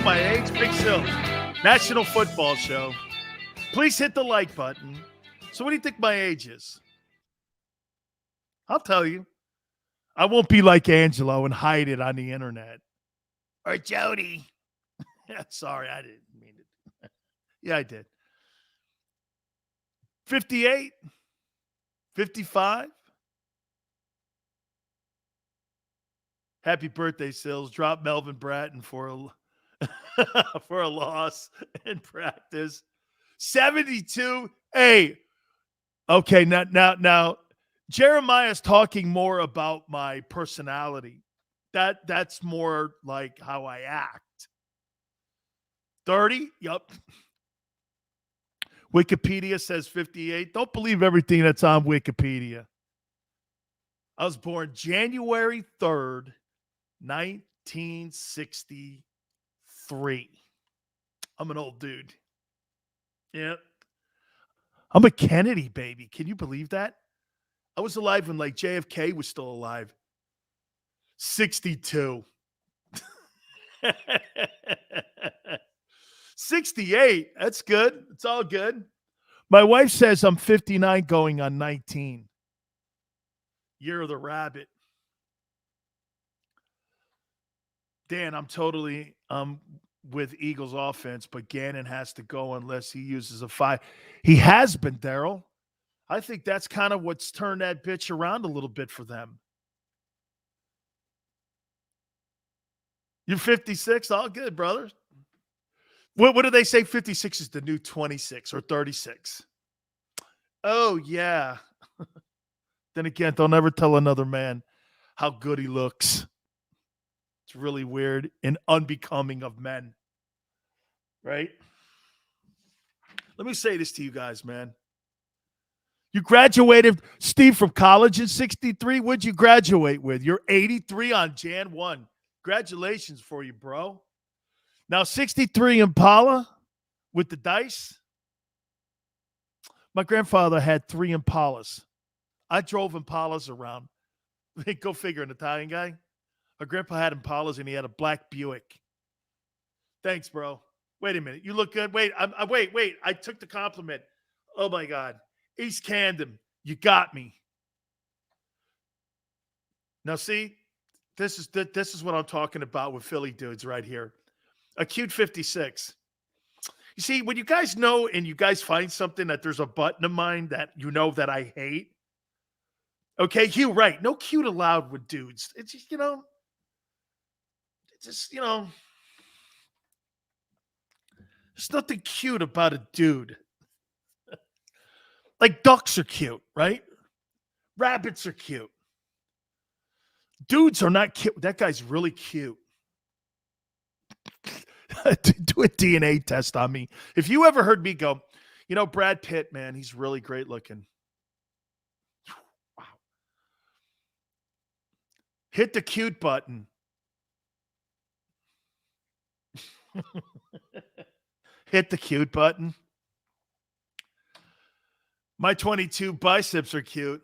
know my age? Big Silk. National Football Show. Please hit the like button. So what do you think my age is? I'll tell you. I won't be like Angelo and hide it on the internet. Or Jody. Sorry, I didn't mean it. Yeah, I did. 58? 55? Happy birthday, Sills. Drop Melvin Bratton for a loss in practice. 72. Hey. Okay, now Jeremiah's talking more about my personality. That's more like how I act. 30? Yup. Wikipedia says 58. Don't believe everything that's on Wikipedia. I was born January 3rd, 1963. I'm an old dude. Yeah. I'm a Kennedy baby. Can you believe that? I was alive when like JFK was still alive. 62. 68. That's good. It's all good. My wife says I'm 59 going on 19. Year of the rabbit. Dan, I'm totally with Eagles offense, but Gannon has to go unless he uses a 5. He has been, Daryl. I think that's kind of what's turned that bitch around a little bit for them. You're 56? All good, brother. What do they say? 56 is the new 26 or 36. Oh, yeah. Then again, don't ever tell another man how good he looks. It's really weird and unbecoming of men. Right? Let me say this to you guys, man. You graduated, Steve, from college in 63. What'd you graduate with? You're 83 on Jan 1. Congratulations for you, bro. Now, 63 Impala with the dice. My grandfather had 3 Impalas. I drove Impalas around. Go figure, an Italian guy. My grandpa had Impalas, and he had a black Buick. Thanks, bro. Wait a minute. You look good. Wait. Wait. I took the compliment. Oh, my God. East Camden. You got me. Now, see, this is what I'm talking about with Philly dudes right here. A cute 56. You see, when you guys know and you guys find something that there's a button of mine that you know that I hate. Okay, Hugh, right. No cute allowed with dudes. It's just, there's nothing cute about a dude. Like ducks are cute, right? Rabbits are cute. Dudes are not cute. That guy's really cute. Do a DNA test on me. If you ever heard me go, Brad Pitt, man, he's really great looking. Wow. Hit the cute button. Hit the cute button. My 22 biceps are cute.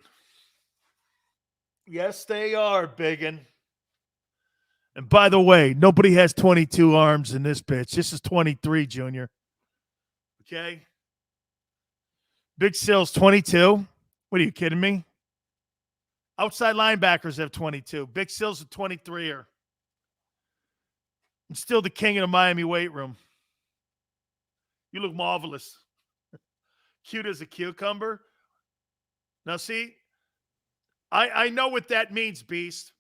Yes, they are, biggin'. And by the way, nobody has 22 arms in this bitch. This is 23, Junior. Okay? Big Sills, 22. What are you kidding me? Outside linebackers have 22. Big Sills, a 23er. I'm still the king of the Miami weight room. You look marvelous. Cute as a cucumber. Now, see, I know what that means, Beast.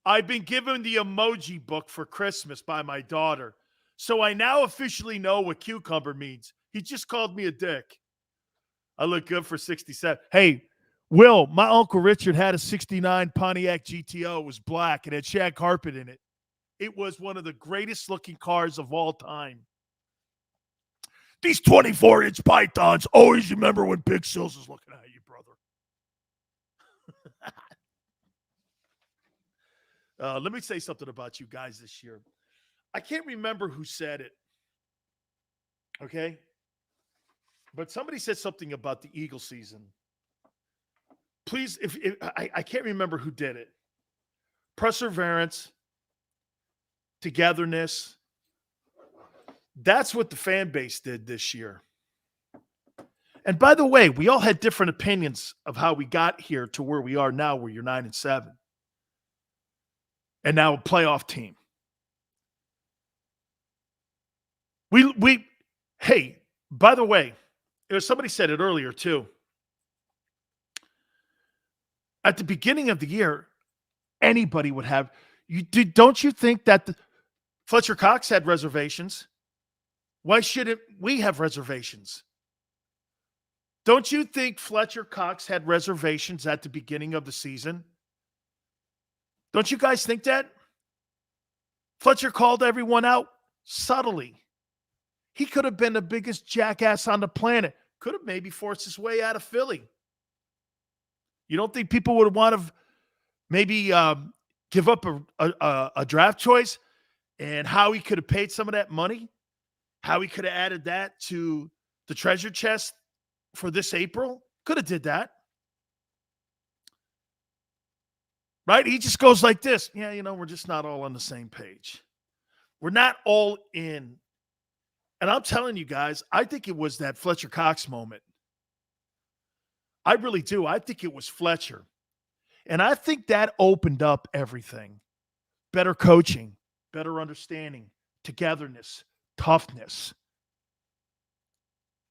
I've been given the emoji book for Christmas by my daughter. So I now officially know what cucumber means. He just called me a dick. I look good for 67. Hey, Will, my Uncle Richard had a 69 Pontiac GTO. It was black. It had shag carpet in it. It was one of the greatest looking cars of all time. These 24-inch pythons, always remember when Big Sills is looking at you, brother. Let me say something about you guys this year. I can't remember who said it. Okay? But somebody said something about the Eagle season. Please, if I can't remember who did it. Perseverance, togetherness, That's what the fan base did this year. And by the way, we all had different opinions of how we got here to where we are now, where you're 9-7. And now a playoff team. Hey, by the way, somebody said it earlier too. At the beginning of the year, anybody would have. Don't you think that Fletcher Cox had reservations? Why shouldn't we have reservations? Don't you think Fletcher Cox had reservations at the beginning of the season? Don't you guys think that? Fletcher called everyone out subtly. He could have been the biggest jackass on the planet. Could have maybe forced his way out of Philly. You don't think people would want to maybe give up a draft choice? And Howie could have paid some of that money? Howie could have added that to the treasure chest for this April? Could have did that. Right? He just goes like this. Yeah, we're just not all on the same page. We're not all in. And I'm telling you guys, I think it was that Fletcher Cox moment. I really do. I think it was Fletcher. And I think that opened up everything. Better coaching, better understanding, togetherness, toughness.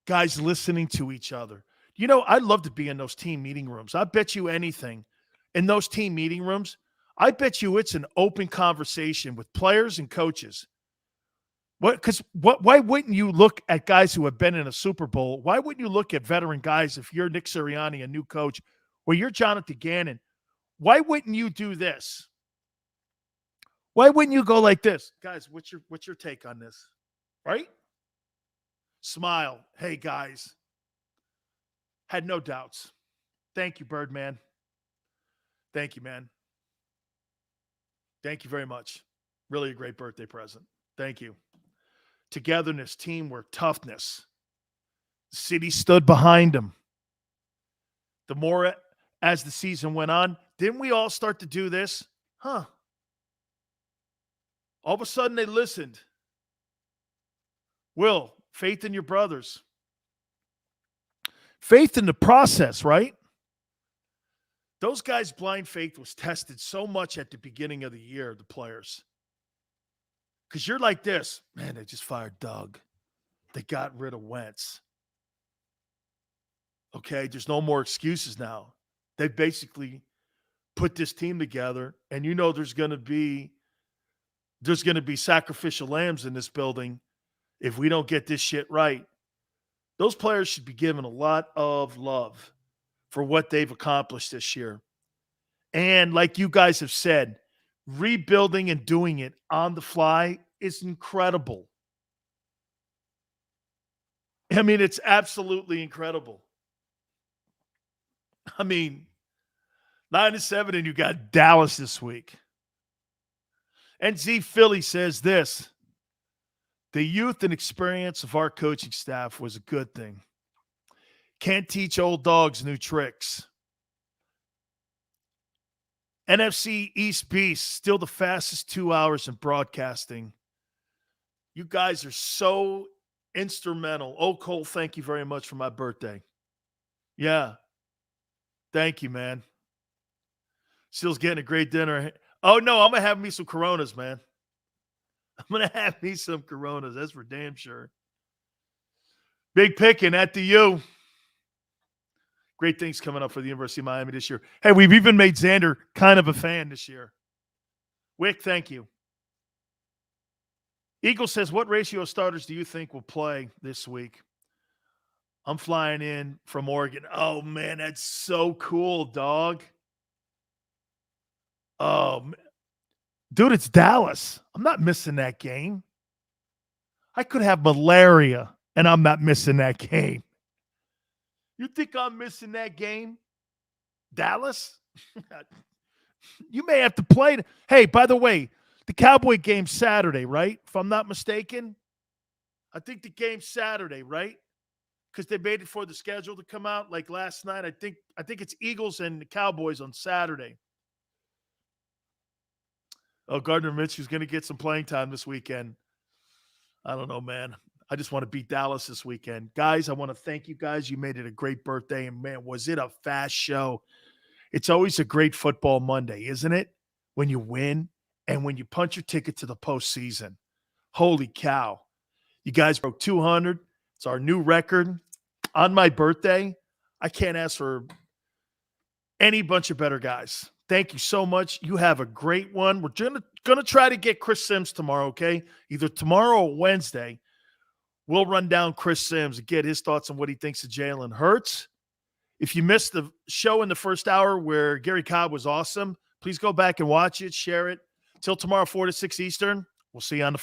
Guys listening to each other. I'd love to be in those team meeting rooms. I bet you anything. In those team meeting rooms, I bet you it's an open conversation with players and coaches. Why wouldn't you look at guys who have been in a Super Bowl? Why wouldn't you look at veteran guys if you're Nick Sirianni, a new coach, or you're Jonathan Gannon? Why wouldn't you do this? Why wouldn't you go like this? Guys, what's your take on this? Right? Smile. Hey, guys. Had no doubts. Thank you, Birdman. Thank you, man. Thank you very much. Really a great birthday present. Thank you. Togetherness, teamwork, toughness. The city stood behind him. The more as the season went on, didn't we all start to do this? All of a sudden they listened. Will, faith in your brothers. Faith in the process, right? Those guys' blind faith was tested so much at the beginning of the year, the players. Because you're like this, man, they just fired Doug. They got rid of Wentz. Okay, there's no more excuses now. They basically put this team together, and there's going to be sacrificial lambs in this building if we don't get this shit right. Those players should be given a lot of love for what they've accomplished this year. And like you guys have said, rebuilding and doing it on the fly is incredible. I mean, it's absolutely incredible. I mean, 9-7, and you got Dallas this week. And Z Philly says this: the youth and experience of our coaching staff was a good thing. Can't teach old dogs new tricks. NFC East Beast, still the fastest 2 hours in broadcasting. You guys are so instrumental. Oh, Cole, thank you very much for my birthday. Yeah. Thank you, man. Steele's getting a great dinner. Oh, no, I'm going to have me some Coronas, man. I'm going to have me some Coronas. That's for damn sure. Big picking at the U. Great things coming up for the University of Miami this year. Hey, we've even made Xander kind of a fan this year. Wick, thank you. Eagle says, what ratio of starters do you think will play this week? I'm flying in from Oregon. Oh, man, that's so cool, dog. Dude, it's Dallas. I'm not missing that game. I could have malaria, and I'm not missing that game. You think I'm missing that game? Dallas? You may have to play. Hey, by the way, the Cowboy game's Saturday, right? If I'm not mistaken. I think the game's Saturday, right? Because they made it for the schedule to come out like last night. I think it's Eagles and the Cowboys on Saturday. Oh, Gardner Minshew's going to get some playing time this weekend. I don't know, man. I just want to beat Dallas this weekend. Guys, I want to thank you guys. You made it a great birthday. And, man, was it a fast show. It's always a great football Monday, isn't it? When you win and when you punch your ticket to the postseason. Holy cow. You guys broke 200. It's our new record. On my birthday, I can't ask for any bunch of better guys. Thank you so much. You have a great one. We're going to try to get Chris Sims tomorrow, okay? Either tomorrow or Wednesday. We'll run down Chris Sims and get his thoughts on what he thinks of Jalen Hurts. If you missed the show in the first hour where Gary Cobb was awesome, please go back and watch it, share it. Till tomorrow, 4 to 6 Eastern. We'll see you on the